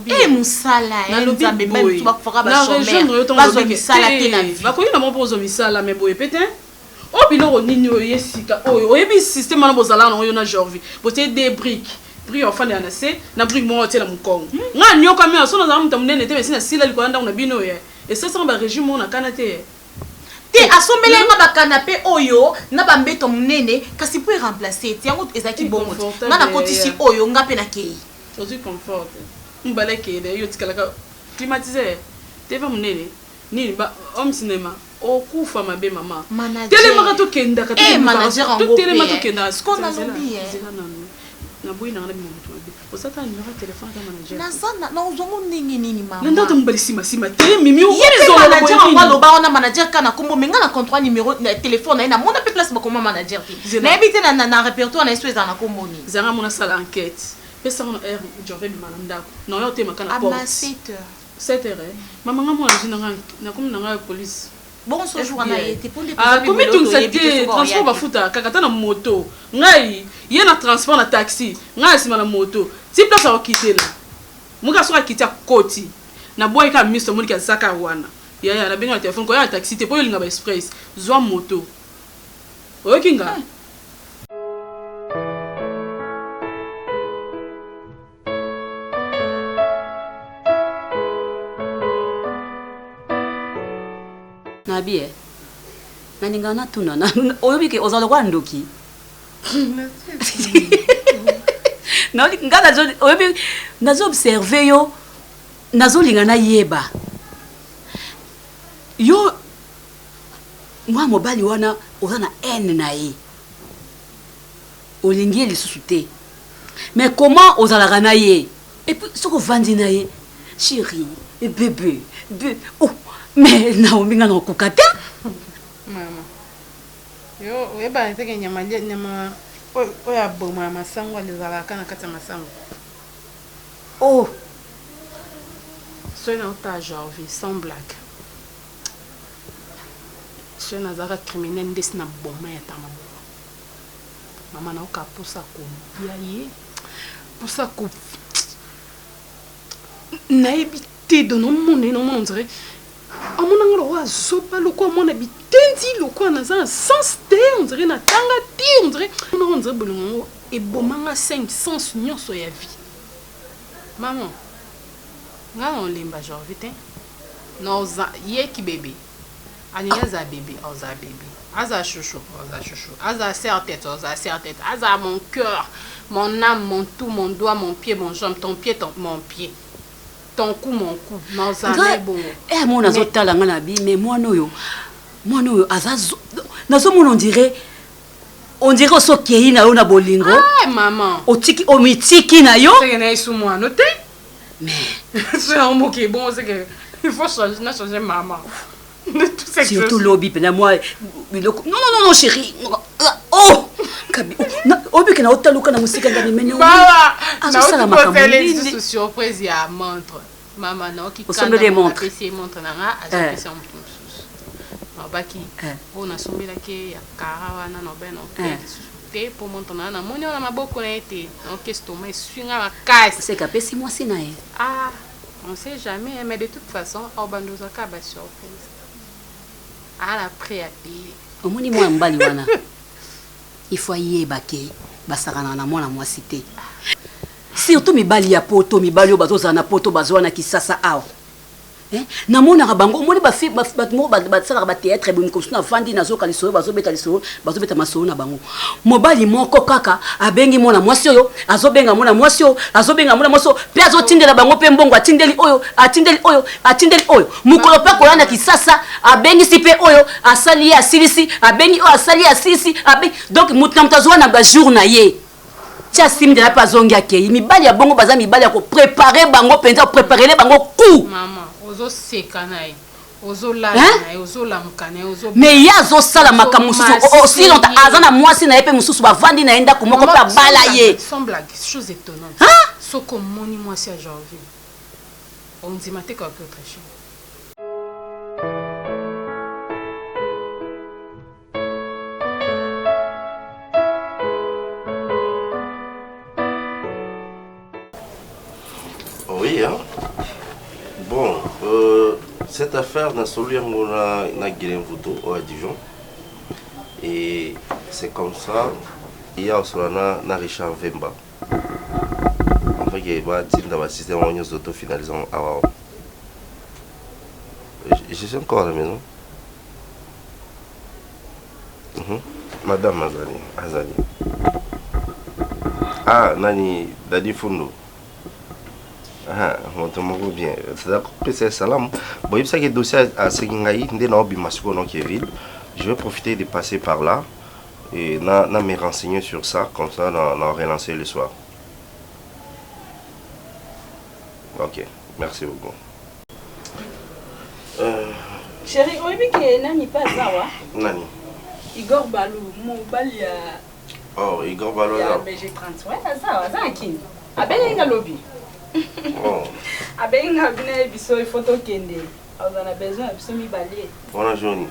L: e musala nzambe même tu bakufaka ba chômeur bazo misala te na vie
C: bakoki na mo pozo misala mais boye pété o biloko nini oyo yesika oyo oyebi système wana bozala na oyo na Jorville bote des briques brique enfant de anase na brique mo tela mukongo nga nyoka me aso na za muta munene te mesina sila likolanda na bino ye et ça ça ba régime on a kanate
L: te asombele nga ba canapé oyo na ba mbeto munene kasi pour remplacer ti yango ezaki bongo nga na kotisi oyo nga pe na kei
C: aussi confort mbale ke de yo tikala ka climatiser te va munene ni ba homme cinéma okufa mabe mama telema to kenda ka
L: manager
C: to telema to kenda
L: ce qu'on a lobby
C: na boyi na ngana bimutu mabe osata numéro téléphone ka manager
L: na sana na uzongo ningi nini mama
C: na ndato mbali sima te mimi o
L: zo manager on lo ba ona manager kana kombo menga na contrat numéro na téléphone na mona pe place ba koma manager te na ebite na répertoire na espèce na kombo ni
C: zanga mona sala enquête pesa on air Jorville malanda na yo te makana porte
L: à 7h
C: 7h mama nga mwana jina na komi na police
L: bon ce jour na été pour les
C: combien tu sais transport ba futa kakata na moto ngai ye na transport na taxi ngai sima na moto ti place a quitter là muka so quitter koti na boy ka misto monika saka wana ya na benga téléphone ko ya taxi te po yo linga ba express zwa moto oyo kinga
E: Nabi naninga na tuna na oyobike ozalo kwa ndoki na ngana zo oyobi nazo observer yo nazo linga na yeba yo mwa mobali wana ozana haine na ye olingi lisusu te mais comment ozalaka na ye et puis soko vandi na ye chérie et bébé oh mais Naomi nga nakoka te
B: mama yo oyeba nteke nyama oya boma masango alizalaka na kati ya masango
E: oh
B: soki nauta Jorville sans blague soki nazalaka criminel ndesi na boma ya tama mama naoka posa kobia ye posa ko nayebi te donomone on dirait amona ngalo wa zopa loko amona bitendi loko na za sens te on dirait na tanga ti on dirait bolongo e bomanga 5 sens nyonso ya vie maman nga on limba Jorville te no za ye ki bébé aninga za bébé oza bébé aza chouchou aza serre-tête aza mon cœur mon âme mon tout mon doigt mon pied mon jambe ton pied mon pied ton cou mon cou nazana bon
E: eh mon azotala nga na bi mais mwana oyo azazo nazo mon on dirait so kei na yo na bolingo
B: ah maman
E: o mitiki na yo
B: c'est na isu mwana te
E: mais
B: c'est un mot qui est bon c'est que il faut changer maman
E: surtout lobby pena moi non chérie oh kabi obi que na otaluka na musika ngani menyo
B: baba azosala makambo surprise ya montre mama na ki
E: kana montre
B: montre na nga azopesa montre alobaki oyo nasombelaki ya kara wana na obe na oke te mpo moto na namoni wana maboko na ye te naoke estoma eswinga makasi
E: seka apesi mwasi na ye
B: on sait jamais mais de toute façon aobanda ozwaka basurprise ala prêt ya paye
E: omoni mwana mobali wana ifo ayeba ke basakana na mwana mwasi te surtout mibali ya poto mibali oyo bazozala na poto bazwana kisasa awa namonaka bango omoni bato moko basalaka bateatre boye mikosusu navandi nazoka lisolo bazobeta lisolo bazobeta masolo na bango mobali moko kaka abengi mwana mwasi oyo azobenga mwana mwasi oyo azobenga mwana mwasi oyo mpe azotindela bango mpe mbongo atindeli oyo mokolo mpe kolanda kisasa abengisi mpe oyo asali ye asilisi abengi oyo asali ye asilisi donc moto na moto azowa na bajour na ye tia simi de la mpe azongi akei mibali ya bongo baza mibali ya koprépare bango mpenza koprépare bango ku
B: ozoseka na ye ozolala na ye ozolamuka na ye
E: mais ye azosala makambo mosusu aussi longtemps aza na mwasi na ye mpe mosusu bavandi na ye ndako moko mpe abala ye
B: sans blague chose étonnante soki omoni mwasi ya janvier ondima te kaka autre chose
M: Oui, hein. Bon, cette affaire n'a solo na Guilin-Vouto à Dijon. Et c'est comme ça, il y a aussi na Richard Vemba. En fait, il y a un système d'autofinalisation. Je suis encore à la maison. Madame Azali. Ah, Nani Dadi Fundo. Bien. C'est salam. Bon, il y a un dossier à Séguingaï, je vais profiter de passer par là et me renseigner sur ça, comme ça, on a relancé le soir. Ok, merci beaucoup.
C: Chérie, on dit que Nani pas ça,
M: Nani?
C: Igor Balou, mon bali.
M: Oh, Igor Balou.
C: Il y a BG30. Ouais, ça, ça, qui? Ah ben, il y a lobby. Abenga bina biso photo kende on a besoin de mi balé
M: bonne journée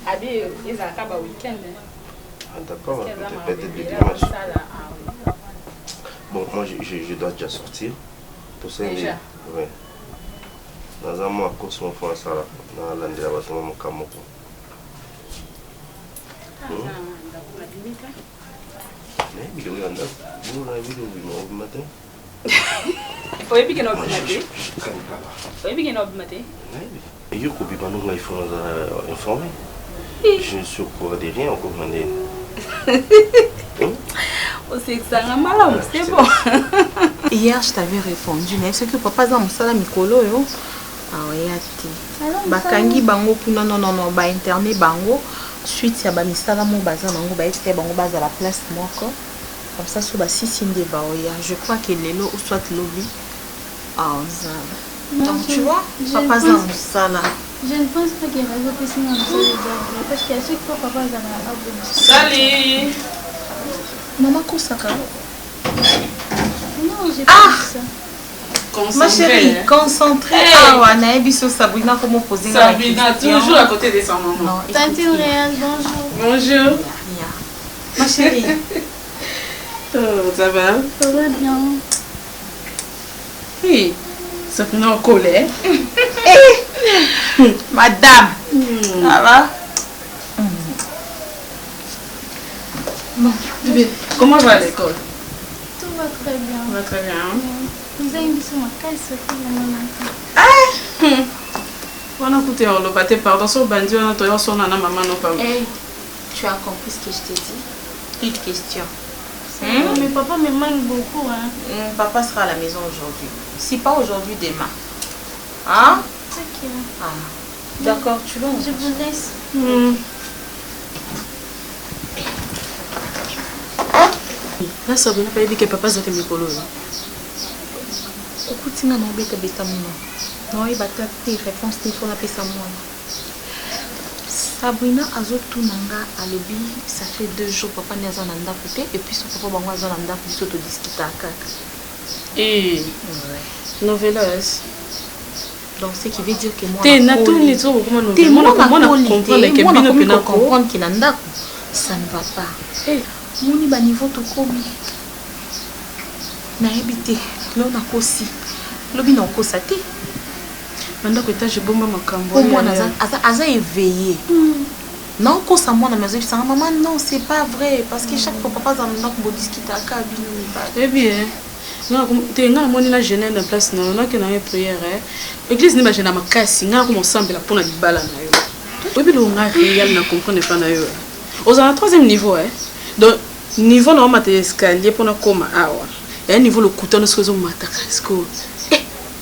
C: abi ezaka ba week-end
M: d'accord peut-être des dimanches bon moi je dois déjà sortir tout ça déjà ouais dans un mois course mon frère ça là dans l'endroit où on mon kamoko mais il y a un bon matin.
C: Oui, puis qu'il y a un matin. Oui, puis qu'il y a un matin.
M: Et je crois que il faut nous informer. Je ne suis au courant de rien, on comprend.
C: C'est bon.
L: Hier, je t'avais répondu, mais ce que papa a mon mikolo yo. Ah oui, bakangi bango kuna non ba internet bango suite ya ba misala mo baza bango ba été bango baza la place moko. Comme ça, sur la Sicile, je crois que l'élo ou soit lobby. Ah, donc tu vois, papa ça là.
N: Je ne pense pas qu'il y a un autre signe parce qu'à chaque fois, papa a un
C: salut.
L: Maman, Koussaka.
N: Non, j'ai pas dit ça.
L: Ma chérie, concentrée. Ah, ouais, on a biso Sabrina, comment poser la question.
C: Sabrina, toujours à côté de son maman.
N: Tante Réal, bonjour.
C: Bonjour.
L: Ma chérie.
C: Ça va?
N: Ça va bien.
C: Oui, ça fait en colère.
L: Madame, ça va?
C: Bon, bébé, comment va l'école?
N: Tout va très bien.
C: Ça va très bien.
N: Vous avez mis sur ma caisse, ça fait la maman.
C: On a écouté le bâté, pardon, sur bandit, on a trouvé son maman, non pas.
L: Tu as compris ce que je t'ai dit? Une question.
N: Mais papa me manque beaucoup. Hein.
L: Papa sera à la maison aujourd'hui. Si pas aujourd'hui, demain. Hein?
N: Ok.
L: Ah. D'accord, tu vas.
N: Je vous laisse.
L: Là, ça veut pas dire que papa zote mikolo. Okutinga na obeta beta mino. Non, il va te réponse il faut la paix à moi. Sabrina azotunanga alobi ça fait 2 jours papa n'est en anda côté et puis son papa bango en anda biso to discuter kaka.
C: Et novelleuse.
L: Donc, ce qui veut dire que moi,
B: t'es naturel, tu vois,
L: comprendre que nanda, ça ne va pas. Eh, mon iba niveau tout comme. Na habité, là on a aussi. Lobi na kosate.
B: Nanda ko étage bomba makambo.
L: Au moins aza éveillé. Non, ko sa moi na maison ça maman non, c'est pas vrai parce que chaque fois papa za nanda ko discuter aka bino ba.
B: Eh bien. T'es nga moni na jeune na place na na que na prière église ni ba jeune makasi nga ko ensemble la pour na libala na yo. Obi lo nga réel na comprendre pas na yo. Aux en 3e niveau donc niveau na mate escalier pour na koma awa. Et niveau le couteau na sozo mataka sko.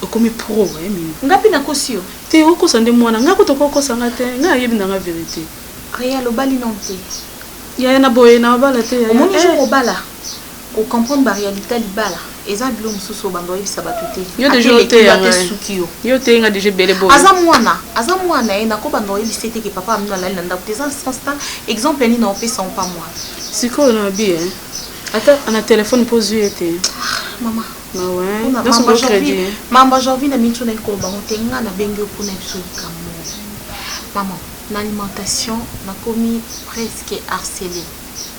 B: Okomi pro mimi.
L: Ngapi na kosio.
B: Te okosa nde mwana nga ko to kosa nga te nga yebi na nga vérité.
L: Réel obali non te.
B: Ya na boye na bala te.
L: Au moni jour obala. Au comprendre la réalité libala. Eza bilo mususu bando yebisa batuté.
B: Yo déjà te yo te nga déjà belé boye.
L: Aza mwana na ko bando yebisa te que papa amina la nda peut-être instant exemple ni na opesa pas moi.
B: Siko na bi Attends, on a téléphone pose été.
L: Maman.
B: Ah ouais. Dans son crédit.
L: Maman, j'ai envie de mettre na ko ba hotenga na bengo pour na biso kamo. Maman, l'alimentation na komi presque harcelé.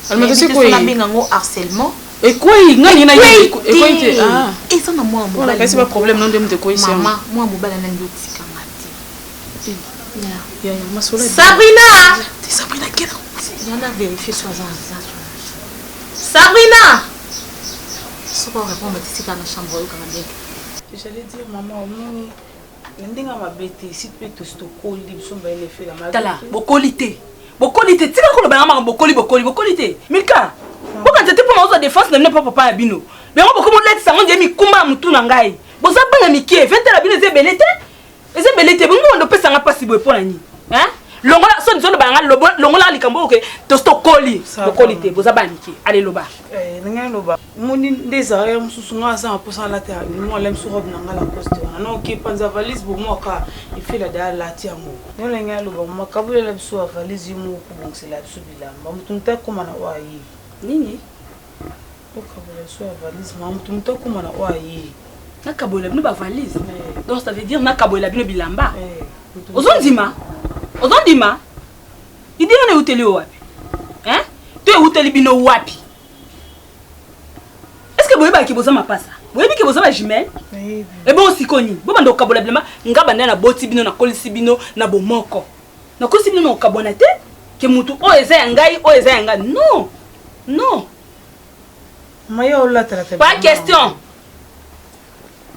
B: Alimentation quoi?
L: Na benga ngo harcèlement.
B: Et quoi il ngani na et quoi il
L: ah. Et ça na moi
B: mobile. Voilà, c'est pas problème non de me quoi ici.
L: Maman, moi mobile na ndo tika ngati.
B: Ya masola.
L: Sabrina.
B: Sabrina quelle?
L: On a vérifié sur ça. Sabrina! Ce qu'on répond, c'est dans la chambre.
C: J'allais dire, maman, ndinga mabete si tu peux te coller bisomba ele fait la mal.
E: Tala, bokolité. Bokolité, tika ko ba ngama bokolité. Milka. Boka tete pour na défense na pas papa abino. Mais on beaucoup let ça on dit mi kumba mutu na ngai. Boza banga mikie, vete la bino zebelete. Ezebelete, bongo ndo pesa nga pasi boy pour nani. Hein? Longola so nzono banga longola likambo ke to koli bokolité boza baniki allez loba
C: ninga loba moni ndezara mususu nga za posa la terre moi lem so robe nanga la coste wana no ki panza valise bo moka il la da la tiango no lenga loba makabule la biso valise mu ko bongsela biso bilamba mutunta koma na wayi
E: nini
C: okabule so valise mutunta koma na wayi
E: nakabola bino ba valise donc ça veut dire nakabola bino bilamba ozondima Ozondima, idée on est hôtel wapi? Hein? Tu es hôtel bino wapi? Est-ce que boyeba ki boza mapasa? Boyebi ki boza ba jumelle? Et bon sikoni, bo bando kabola blema, nga banda na boti bino na kolisi bino na bomoko. Na kolisi bino na kabona te ke mutu o eza yangai, o eza yanga. Non. Non.
C: Maya ola tala tala.
E: Pas question.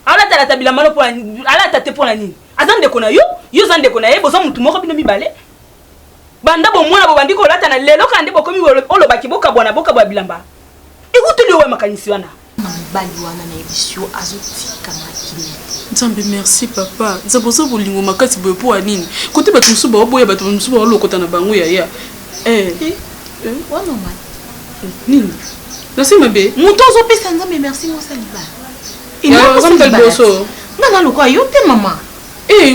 E: Ala tala tabila malo pour ala tate pour la nini? Azande kona yo zande kona ye boza mutu moko bino mibale banda bo mona bo bandiko lata na lelo kande bokomi olo baki boka bwana boka bwa bilamba ikutu liwe makanisi wana
L: na mbali wana na ebisio azotika makine
B: Nzambe merci papa nzaboza bolingo makati boye po anini kote bato musu ba boye bato musu ba lokota na bango ya
L: wana mali
B: nini nasi mabe
L: mutu ozopesa nzambe merci mo saliba
B: ina nzambe boso
L: nana lokwa yo te mama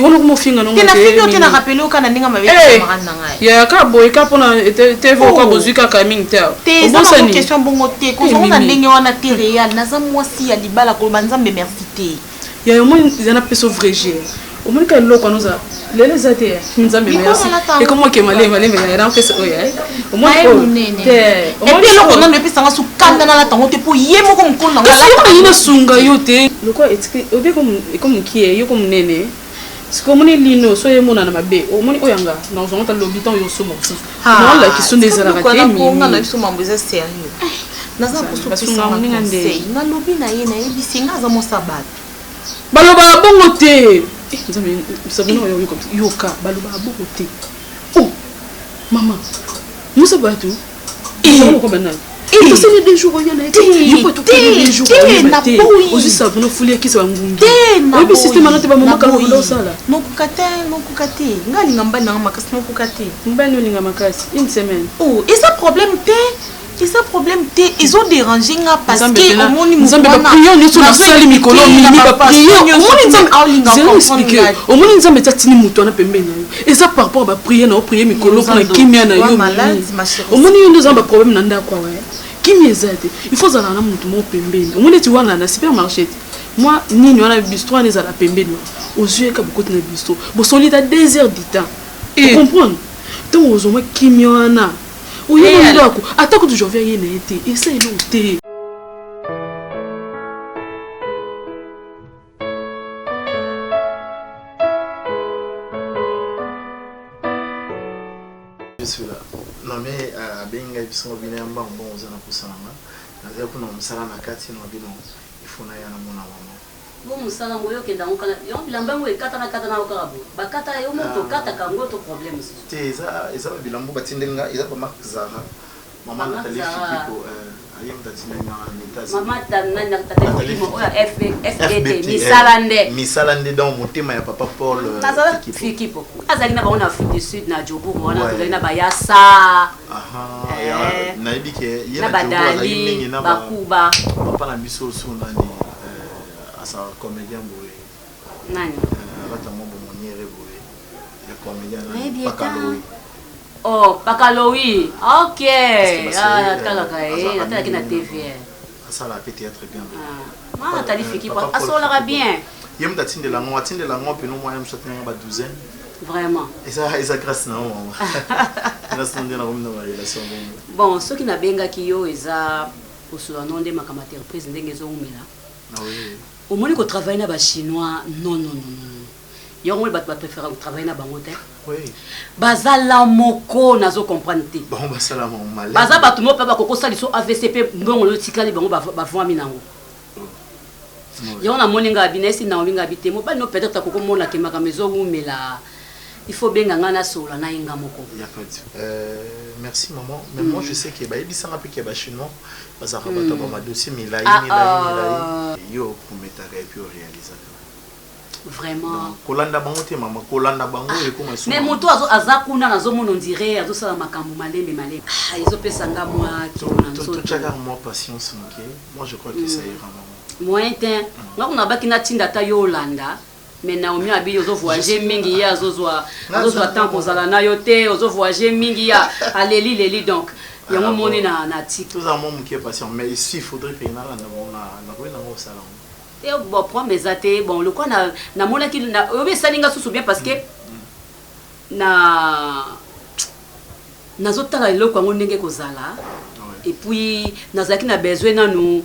B: wana kuma finga no
L: ngate. Tena finga tena rappelé au kana ndinga mabeka marana ngai.
B: Ya ka boy ka pona TV ko bozuka ka mingta.
L: Te ça une question bongo te ko zo na ndenge wana te réel naza mwasi ya libala ko banzambe merci te.
B: Ya yo mon zana peso vrégé. Au moins ka loko noza lele zate nzambe merci. Et comment ke malé ya na pesa oya. Au moins ko te.
L: Au moins loko na le pesa nga su kanda na la tango te po yemo ko mkondo ngala.
B: Kasi yo ina sunga yo te. Loko etiki obi comme qui yo comme nene. Si comme on est lino, soyez mon ana mabe, au moins oyanga, dans un temps l'habitant yo somo. Non la question des arrêtés mais
L: on a la somo mbeza sérieux. Naza ko so pesa nga ndé. Na lobi na ye na yebi singa za mo sabat.
B: Baloba bongo te. Nzambe sabino yo comme yoka baloba bongo te. Oh maman. Musa batu. Yo ko banal. Et c'est les 2 jours il y en a été. Il faut tout les jours. Aussi ça pour nous fouler qui ça ngumbi. Oui puis système na te ba mama kala ko sala.
L: Non kukate ngali ngamba na makasi non kukate.
B: Mbani olinga makasi une semaine.
L: Oh et ça problème te. Et ça problème te ils ont dérangé nga parce que au moni
B: nzambe ba prier ni sur sali mikolo mini ba prier au moni nzambe zéro expliquer au moni nzambe tatini muto na pembeni na yo. Et ça par rapport ba prier na prier mikolo pour na kimia na yo. Au moni yo nzamba problème na ndako wa. Il faut aller à mon pembeni. On est tu vois dans le supermarché.
C: moi nini wana bistro wana ezala pembeni ozweka bokoti na bistro bosolita 2 heures du temps comprendre ntango ozomwa kimi wana oyeba ndako atako toujours via ye na ye te esa eloko te.
G: Non mais abenga biso bina yamba bon ozana kusalanga naza kuna musala na kati no bino ifuna yana mona mama
E: bon musala ngoyo kenda ngokala yo bilamba ngo ekata na okabo bakata yo moto kata kango to problème
G: te eza bilambo batindenga eza ba makzara mama Nathalie Fikipo ayem tatindenga mitazi
E: mama tanana Nathalie Fikipo oya FBT
G: misalande dans motema ya papa Paul
E: Fikipo azali na baona Afrique du Sud na Djobo wana tozali na bayasa
G: nayebi ke
E: na badali mingi na bakuba
G: papa na biso sunani asa comédien boye
E: nani
G: bata mo bomoniere boye ya comédien Pakaloui
E: oh Pakaloui ok kala kai natala kina TV
G: ça la peut-être bien
E: Nathalie Fikipo asola bien
G: yem tatindela ngo atindela ngo pe no moyen mshatenga ba 12
E: vraiment
G: et ça grâce na maman grâce na ndena komina ba relation
E: bon ce qui na benga ki yo eza osula nonde makamata entreprise ndenge zo umela
G: ah oui
E: au moins ko travailler na ba chinois non yo ngol ba préférer travailler na bango te
G: oui
E: bazala moko nazo comprendre te
G: bon basala mo malade
E: baza batu mo pa ba koko saliso AVCP mbongo lo tikali bango ba vwami nango yo na moninga binesi na olinga bitemo ba no peut-être koko mona ke makamezo umela il faut bien ngana sola na inga moko
G: il y a pas merci maman mais moi je sais que ba ebisanga pe ke ba chinois bazaka bata ba ma dossier milai yo kumeta ka puis réaliser
E: vraiment
G: kolanda bango te mama kolanda bango et comment ça
E: mais moto aza kuna nazo mono ndire azo sala makambo malembe izo pesanga moi
G: to chaka moi patience ok moi je crois que ça ira maman
E: moyen te ngakuna bakina tinda ta yo landa mais Naomi abi ozo voyager mingi ya azozwa temps kozala na yo te ozo voyager mingi ya aleli donc yango moni na tik
G: tout ça mon qui est patient mais ici il faudrait payer na ko salon
E: et bon promesse até bon le quoi na mona ki na obe salinga susu bien parce que nazo tala eloko ngo ndenge kozala et puis nazaki na besoin nanu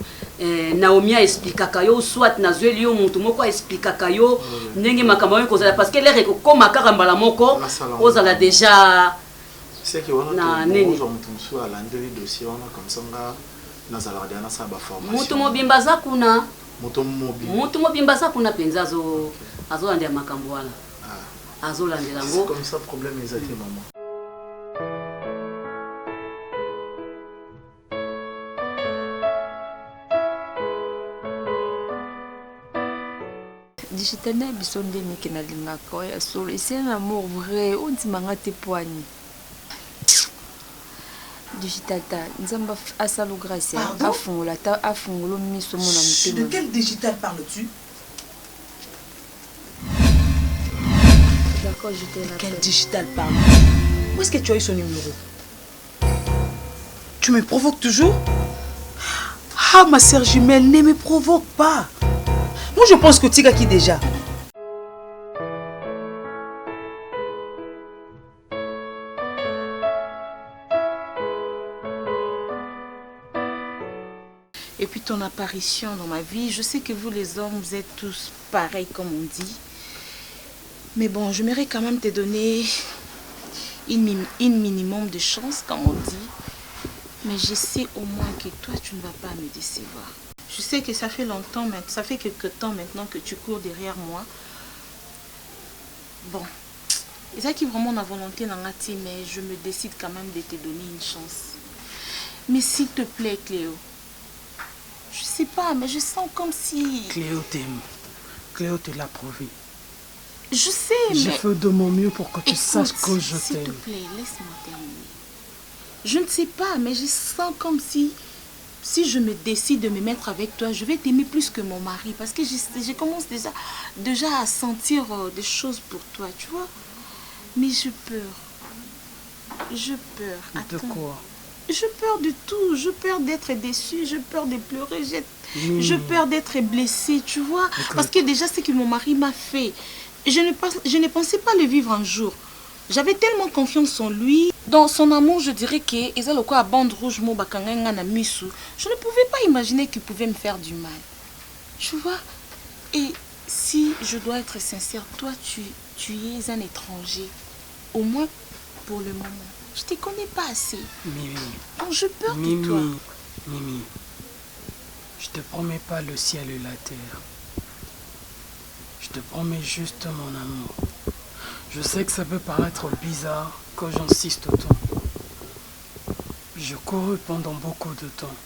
E: Naomi a expliqué yo soit nazweli yo mutu moko expliqué yo ndenge makambo yo kozala parce que l'air ko makara mbala moko ozala déjà
G: c'est que wana nini zo mutu musu ala ndeli dossier wana comme ça nga nazala dana sa ba formation
E: mutu mobimba za kuna
G: mutu
E: mobimba za kuna penza azo landela makambo wana azo landela ngo
G: comme ça problème ezati maman
D: digital na biso ndeni ke nalingaka oyo solo esi un amour vrai ondimanga te poigne digital ta nzamba asalo grâce afungola miso mona mutema.
C: De quel digital parles-tu?
D: D'accord, je te l'appelle.
C: Quel digital parles-tu? Où est-ce que tu as eu son numéro? Tu me provoques toujours? Ah, ma sœur jumelle, ne me provoque pas. Moi, je pense que tu as qui déjà?
L: Et puis ton apparition dans ma vie, je sais que vous les hommes, vous êtes tous pareils comme on dit. Mais bon, j'aimerais quand même te donner une minimum de chance, comme on dit. Mais je sais au moins que toi, tu ne vas pas me décevoir. Je sais que ça fait longtemps, mais ça fait quelque temps maintenant que tu cours derrière moi. Bon, c'est ça qui est vraiment ma volonté dans la team, mais je me décide quand même de te donner une chance. Mais s'il te plaît, Cléo, je sais pas, mais je sens comme si...
C: Cléo t'aime. Cléo te l'a prouvé.
L: Je sais, mais...
C: Je fais de mon mieux pour que tu saches que je t'aime.
L: S'il te plaît, laisse-moi terminer. Je ne sais pas, mais je sens comme si je me décide de me mettre avec toi, je vais t'aimer plus que mon mari. Parce que je commence déjà à sentir des choses pour toi, tu vois. Mais je peur. Je peur.
C: De quoi?
L: Je peur de tout. Je peur d'être déçue. Je peur de pleurer. Je peur d'être blessée, tu vois. Parce que déjà, ce que mon mari m'a fait, je ne pensais pas le vivre un jour. J'avais tellement confiance en lui. Dans son amour, je dirais que je ne pouvais pas imaginer qu'il pouvait me faire du mal. Tu vois. Et si je dois être sincère, toi, tu es un étranger. Au moins pour le moment. Je ne te connais pas assez.
B: Mimi.
L: Donc je peur de toi.
B: Mimi. Je te promets pas le ciel et la terre. Je te promets juste mon amour. Je sais que ça peut paraître bizarre quand j'insiste autant. Je cours pendant beaucoup de temps.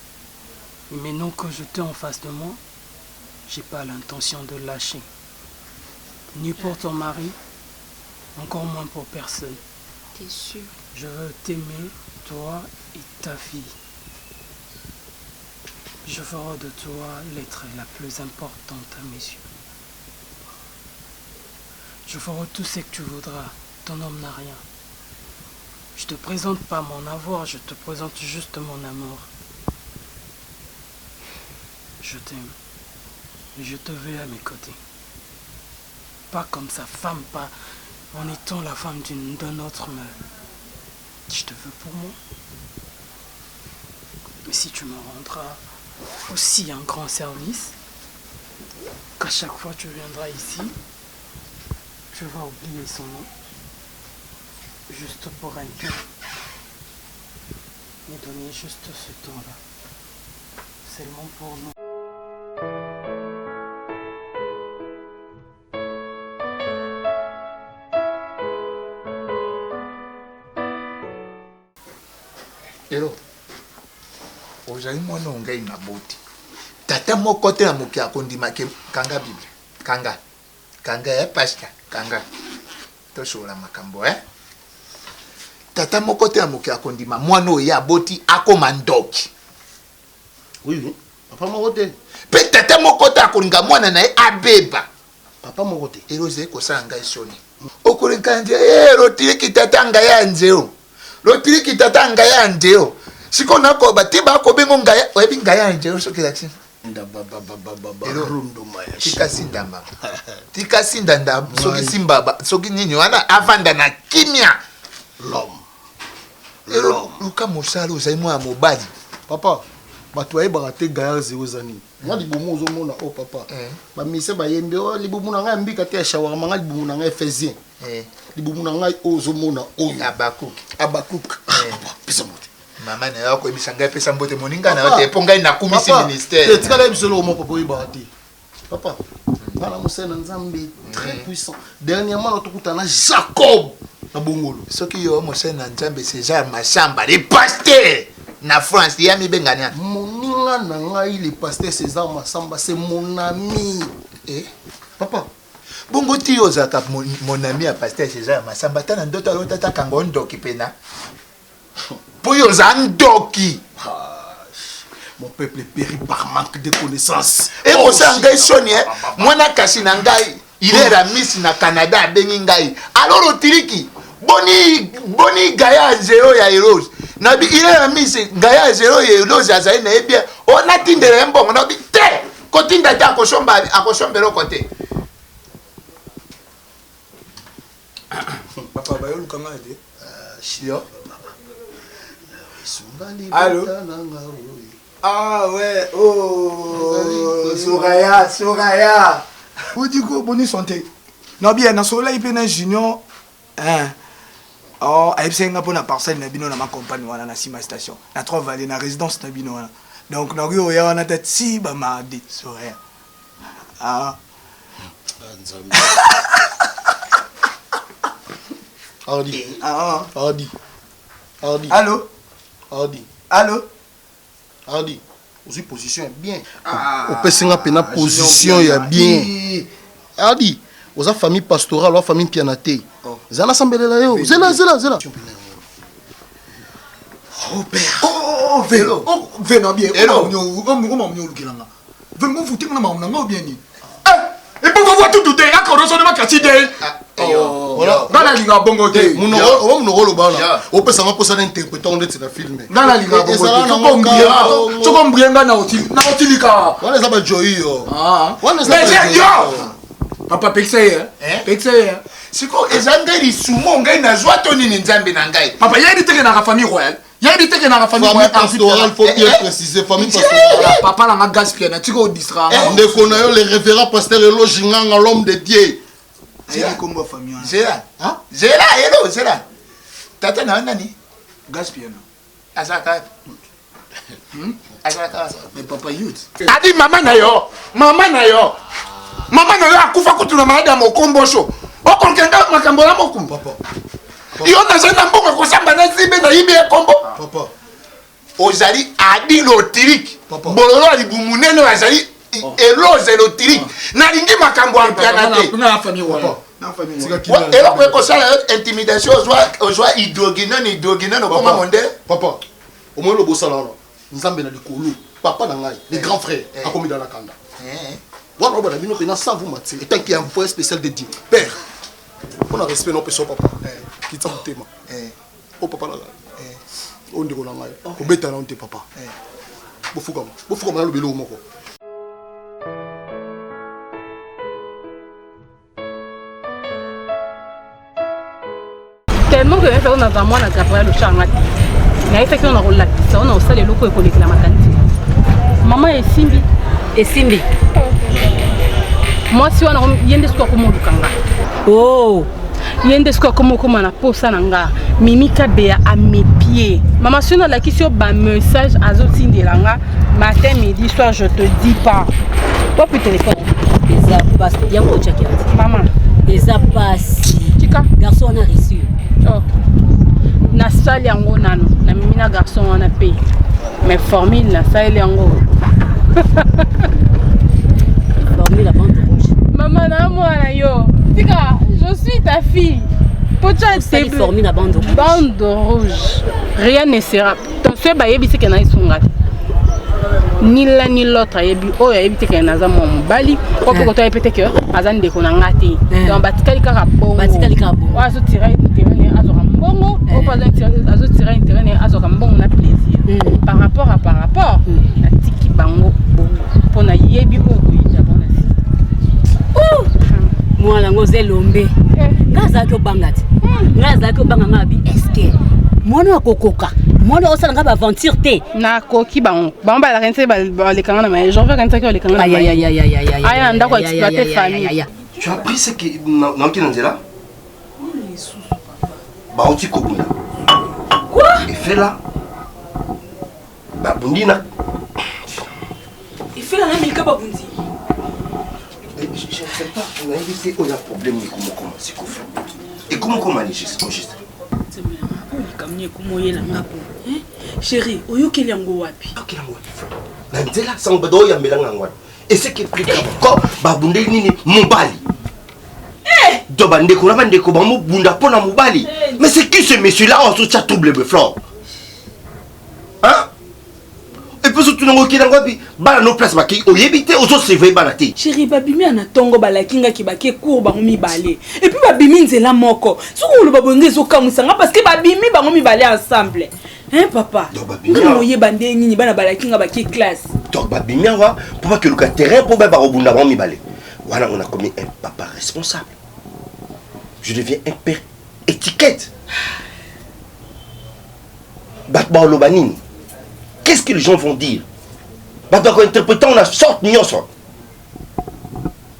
B: Mais maintenant que je t'ai en face de moi, j'ai pas l'intention de lâcher. Ni pour ton mari, encore moins pour personne.
L: T'es sûr?
B: Je veux t'aimer, toi et ta fille. Je ferai de toi l'être la plus importante à mes yeux. Je ferai tout ce que tu voudras. Ton homme n'a rien. Je te présente pas mon avoir, je te présente juste mon amour. Je t'aime. Et je te veux à mes côtés. Pas comme sa femme, pas en étant la femme d'un autre, mais je te veux pour moi. Mais si tu me rendras aussi un grand service, qu'à chaque fois que tu viendras ici, tu vas oublier son nom, juste pour un cœur, et donner juste ce temps-là, seulement pour nous.
J: Hello. Ozali mwana ongai na boti. Tata moko te na moki akondima ke kanga Bible. Kanga pastor. Kanga. Tosola makambo Tata moko te na moki akondima mwana oyo aboti akoma ndoki.
K: Oui. Papa moko te.
J: Pe tata moko te akolinga mwana na ye abeba.
K: Papa moko te.
J: Eroze kosala ngai soni. Okolinga nje rotire kitata ngai ya nzeo. Rotiri kitata ngaya ndeo. Siko nako batiba ko bengo ngaya oyebi ngaya ndeo soki lati.
K: Rundo maya.
J: Tika sinda mba. Tika sinda nda soki simba soki nini wana avanda na kimia.
K: L'homme.
J: Luka mosalo ozali mwa mobali.
K: Papa, bato ayebaka te gaya zero zani. Nga libumu ozomona o papa. Ba mise ba yembe o libumu na nga mbika te shawarma nga libumu na nga efesien. Libumu na nga ozomona o Abakuk. Pesa mote.
J: Mama na yako ebisanga pesa mbote moninga na yote eponga na kumisi ministère.
K: Tika la bisolo mo papa oyeba te. Papa, bana musena nzambe très puissant. Dernièrement on tokuta na Jacob na bongolo.
J: Soki yo musena nzambe César Mashamba le pasteur na France ya mibengania.
K: Moninga na ngai le pasteur César Massamba c'est mon ami. Papa,
J: bongo ti ozaka mon ami a pasteur César Massamba tana ndoto alota kango ndoki pena. Poyo zandoki.
K: Mon peuple périt par manque de connaissances.
J: Et pour ça ngai soni mwana kasi na ngai il est ramis na Canada bengi ngai. Alors otiriki boni gaya zero ya heroes. Na bi il est ramis gaya zero ya heroes azai na bien. On a tindere mbongo na bi te. Kotinda ta akosombelo kote.
F: Papa bayolu kanga ete.
J: Chio.
F: Allô? Ah ouais, oh, Soraya. Vous dites que bonne santé. Non bien, na soleil pe na junior. Oh, aipsenga pour na parcelle na bino na ma compagne wana na sima station. Na 3 vallées na résidence na bino wana. Donc na rio ya wana tête si ba mardi Soraya.
K: Hardy.
F: Allô?
K: Hardy. Aussi position est bien. Au pesinga pena position est bien. Hardy. Oza famille pastorale ou famille pianate. Zana sambelela yo. Zela.
F: Oh père. Oh vélo. Oh bien. Vengo vous tenez na mamna ngo bien ni. Et pour voit tout douter. Ya koroso ne ma katide. Ngana linga bongo te.
K: Munoko lo bana. Opesa nga posa d'interpréter on est na film.
F: Ngana linga bongo te. Choko mbrienga na otilika.
K: Wana za ba joyi yo.
F: Wana za yo. Papa pexeye. Pexeye.
J: Siko ezanga lisumo ngai na zwa to nini nzambe na ngai.
F: Papa yedi teke na famille royale. Yedi teke na famille
K: royale pastorale faut bien préciser famille pastorale.
F: Papa na nga gaspiller na tiko distra.
K: Ndeko na yo le révérend pasteur Eloge Nganga l'homme de Dieu.
F: Zela kombo famille.
J: Zela. Zela elo zela. Tata na nani?
F: Gaspiller.
J: Azaka. Azaka.
F: Mais papa youth.
J: Adi mama na yo. Mama na yo. Mama na yo akufa kutuna maada mokombo sho. Okonkenga makambo la mokumba.
K: Papa.
J: Yo na zena mbongo kosamba na zibe na yibe kombo.
K: Papa.
J: Ozali adi lotirik. Bololo ali bumunene azali eloze lotirik. Na lingi makambo alpianate.
F: Na famille papa. Na famille.
J: Elo kwe kosala intimidation ozwa hydrogène no koma monde.
K: Papa. Au moins le bossa là. Nzambe na likolo. Papa na ngai, les grands frères a commis dans la kanda. Voilà, on a vu nos sans vous mater. Et tant qu'il y a un voyage spécial de Dieu. Père. On a respect nos personnes papa. Qui t'a monté ma. Oh papa là. On dit qu'on a mal. Au bêta là on te papa. Bofuka ma le belo moko.
B: Tellement que on a vraiment la Gabriel le changement. Na ita qu'on a roulé ça on a aussi les locaux et connecté la matanti. Maman est Simbi.
E: Et Simbi.
B: Moi si on a yende siko komo lukanga.
E: Oh.
B: Yende siko komo na posa nanga. Mimika bea à mes pieds. Maman si on a la question ba message azoti ndelanga matin midi soir je te dis pas. Toi puis téléphone.
E: Eza passe yango chaki.
B: Maman.
E: Eza passe.
B: Tika
E: garçon a reçu.
B: Oh. Na sali yango nano na mimina garçon wana pe. Mais formule na sali yango.
E: Formule la bande rouge.
B: Maman na moi yo. Tika, je suis ta fille. Pocha c'est
E: formule la bande rouge.
B: Bande rouge. Rien ne sera. Ton seul bayebi c'est que na isunga. Ni l'un ni l'autre yebi o yebi te que na za mon bali. Ko ko to répéter que azan de ko na ngati. Donc batikali kaka bongo.
E: Batikali kaka bongo.
B: Wa so tirer internet azoka mbongo. O pas azo tirer internet azoka mbongo na plaisir. Par rapport na tiki bango pour na yebi o ko yija bona si.
E: Moi la ngoze lombe. Ngaza ko bangati. Ngaza ko banga ngabi eske. Mwana akokoka. Mwana osala nga ba aventure te.
B: Na koki bango. Bango ba la rense ba le kanga na mais je veux rense que le kanga na.
E: Aïe.
B: Aya ndako exploiter famille.
I: Tu as pris ce qui non qui n'était Bah on t'y kokuna.
E: Quoi?
I: Et fait là. Bah bundina.
C: Il fait la même milka babundi.
I: Je ne sais pas, on a évité, on a un problème de comment c'est qu'on fait. Et comment on manage ce juste?
C: Chérie, oyokeli yango wapi?
I: Oyokeli yango wapi? Na nzela sango do ya mbelanga ngwana. Et ce qui est plus grave, ko babunde nini mobali. Do bande ko na bande ko ba mobunda pona mobali. Mais c'est qui ce monsieur là en tout ça double beflore? Hein? Et puis surtout nango ki nango wapi? Bana no place baki oyebite ozo surveiller bana te.
C: Chérie, babimi ana tongo balakinga ki baki cour bango mibale. Et puis babimi nzela moko. Soko lo babonge zo kamusanga parce que babimi bango mibale ensemble. Hein papa? Comment oye bande nini bana balakinga baki classe.
I: Donc babimi wa pour pas que le terrain pour ba robunda bango mibale. Voilà, on a commis un papa responsable. Je deviens un père étiquette. Batba lobanini. Qu'est-ce que les gens vont dire? Batba ko interprétant on a sorte nyonso.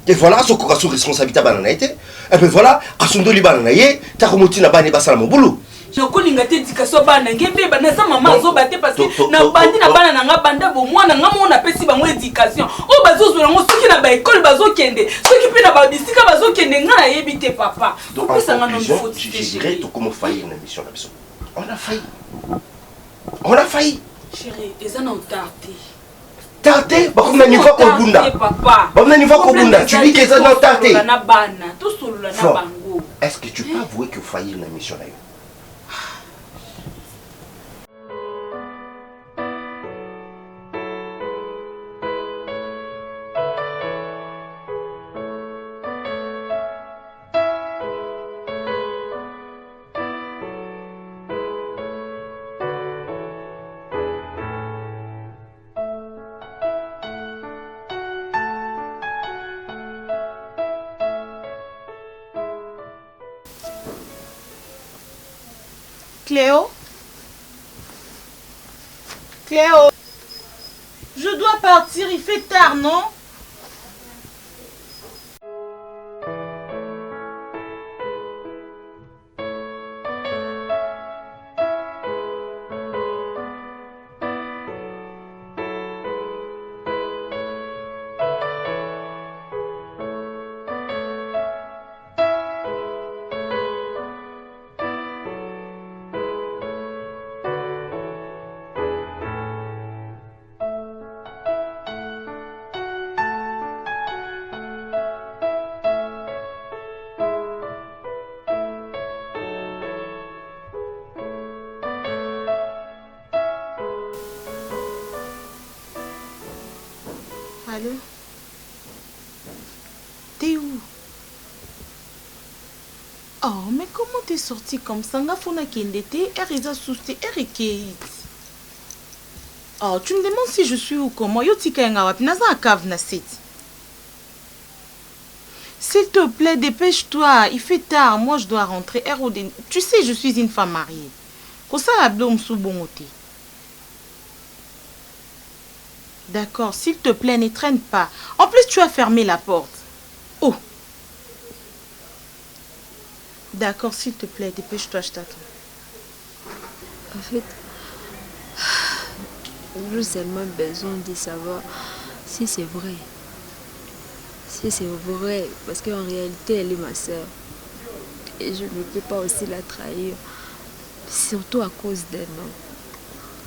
I: Et voilà, ce qu'on a sous responsabilité banana été. Et puis voilà, à son doli banana yé, ta komoti na bani basala mon boulot.
C: Je connais nga te dikaso bana ngebe bana sa maman zo baté parce que na bandi na bana nga banda bo mwana nga mo na pesi bango éducation. O bazo zo ngo soki na ba école bazo kende. Soki pe na ba bisika bazo kende nga na yebite papa.
I: Donc en conclusion, je dirais tout comment faillir une émission là. On a failli. On a failli.
C: Chérie, eza na tarté.
I: Tarté? Bah comme niveau kobunda.
C: Papa.
I: Bah niveau kobunda. Tu dis que ça na tarté.
C: Na bana, tout solo na bango.
I: Est-ce que tu peux avouer que faillir une émission là?
L: Cléo? Cléo? Je dois partir, il fait tard, non? Allô? T'es où? Oh, mais comment t'es sorti comme ça? Ngafona kendete, Eriza souste, Erikeit. Oh, tu me demandes si je suis où comment? Yo tika ngawapi, naza un cave na set. S'il te plaît, dépêche-toi. Il fait tard, moi je dois rentrer. Tu sais, je suis une femme mariée. Comme ça, la blôme sous bon côté. D'accord, s'il te plaît, ne traîne pas. En plus, tu as fermé la porte. Oh. D'accord, s'il te plaît, dépêche-toi, je t'attends.
D: En fait, j'ai seulement besoin de savoir si c'est vrai. Si c'est vrai, parce qu'en réalité, elle est ma soeur. Et je ne peux pas aussi la trahir, surtout à cause d'elle.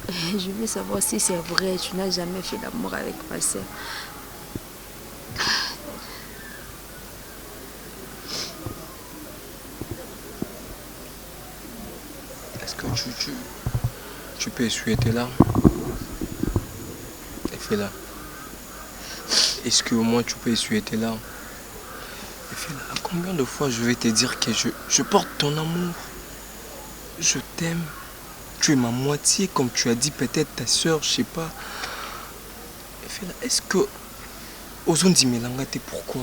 D: Je veux savoir si c'est vrai, tu n'as jamais fait l'amour avec ma soeur.
I: Est-ce que tu peux essuyer tes larmes? Et fais-la. Est-ce qu'au moins tu peux essuyer tes larmes? Et fais-la. Combien de fois je vais te dire que je porte ton amour? Je t'aime. Tu es ma moitié, comme tu as dit, peut-être ta soeur, je sais pas. Est-ce que... Ozondi Melanga, t'es pourquoi?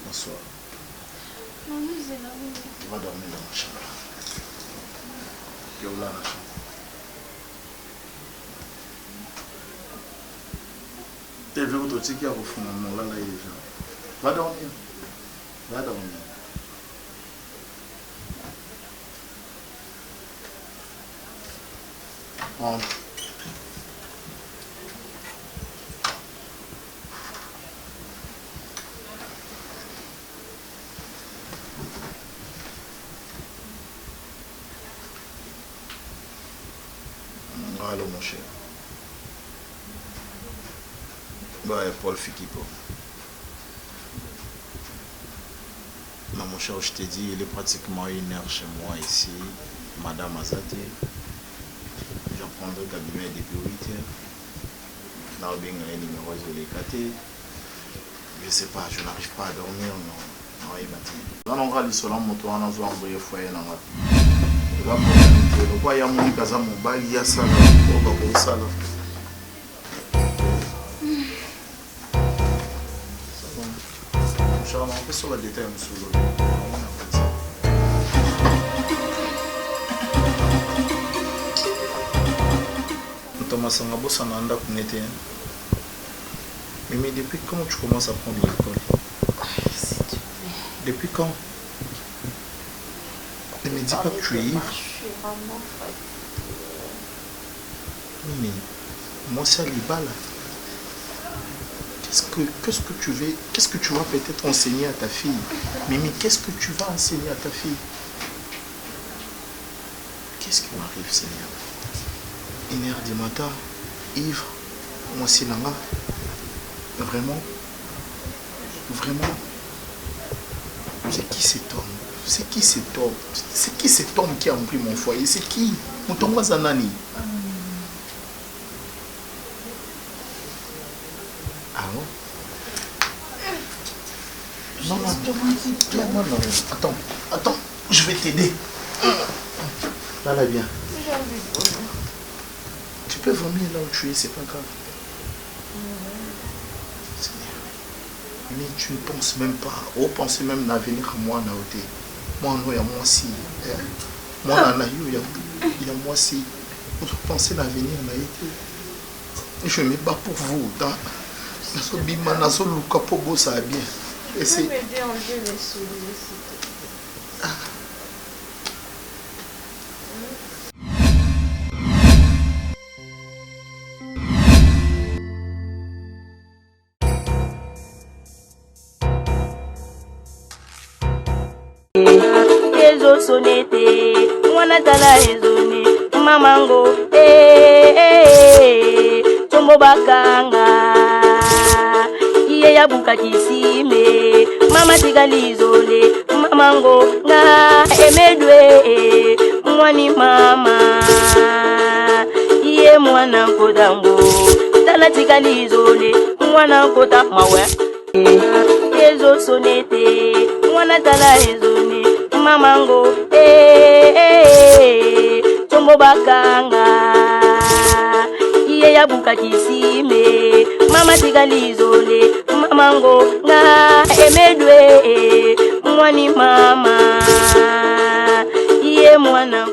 G: Bonsoir.
N: Non, nous est là.
G: On va dormir dans la chambre. Là, la chambre. T'es vu au petit qui a refondé mon là déjà. Va dormir. Va dormir. Entre. Allô mon cher. Bah, Paul Fikipo. Non, mon cher, je t'ai dit, il est pratiquement 1 heure chez moi ici. Madame Azate. Je prendrai le cabinet depuis 8 heures. Dans le numéro de l'écaté. Je sais pas, je n'arrive pas à dormir. Non, il va dire. Non, on va aller sur la moto, on va envoyer foyer dans la le quoi ya mon kaza mobali ya sala ko ba sala Charles, on peut sur le détail sous l'eau. Thomas Sangabo Sananda Kunete. Mais depuis quand tu commences à prendre l'alcool? Depuis quand? Ne me dis pas que tu es ivre.
N: Je suis vraiment fatiguée.
G: Oui, mais moi, c'est à l'Iba là. Qu'est-ce que tu vas peut-être enseigner à ta fille? Mimi, qu'est-ce que tu vas enseigner à ta fille? Qu'est-ce qui m'arrive, Seigneur? 1h du matin, ivre, moi c'est là. Vraiment, c'est qui cet homme? C'est qui cet homme? C'est qui cet homme qui a rempli mon foyer? C'est qui? Moutonga Zanani. Ah bon? Non, attends, je vais t'aider. Là, bien. Tu peux vomir là où tu es, c'est pas grave. Seigneur. Mais tu ne penses même pas. Oh, pensez même l'avenir à moi, Naoté. Moi, non, il y a moi aussi. Moi, il y a moi aussi. Vous pensez l'avenir, Naoté. Je me bats pour vous. Ça bien. Et c'est...
L: m'aider à enlever les souliers, s'il te plaît.
O: Ezo sonete, mwana tala ezoni, mamango, chombo bakanga. Ya buka kisime mama tigalizole mamango nga emedwe mwani mama ye mwana kodango tala tigalizole mwana kota mawe ezo sonete mwana tala ezoni mamango chombo bakanga ya buka kisime mama tigalizole mamango nga emedwe mwani mama ye mwana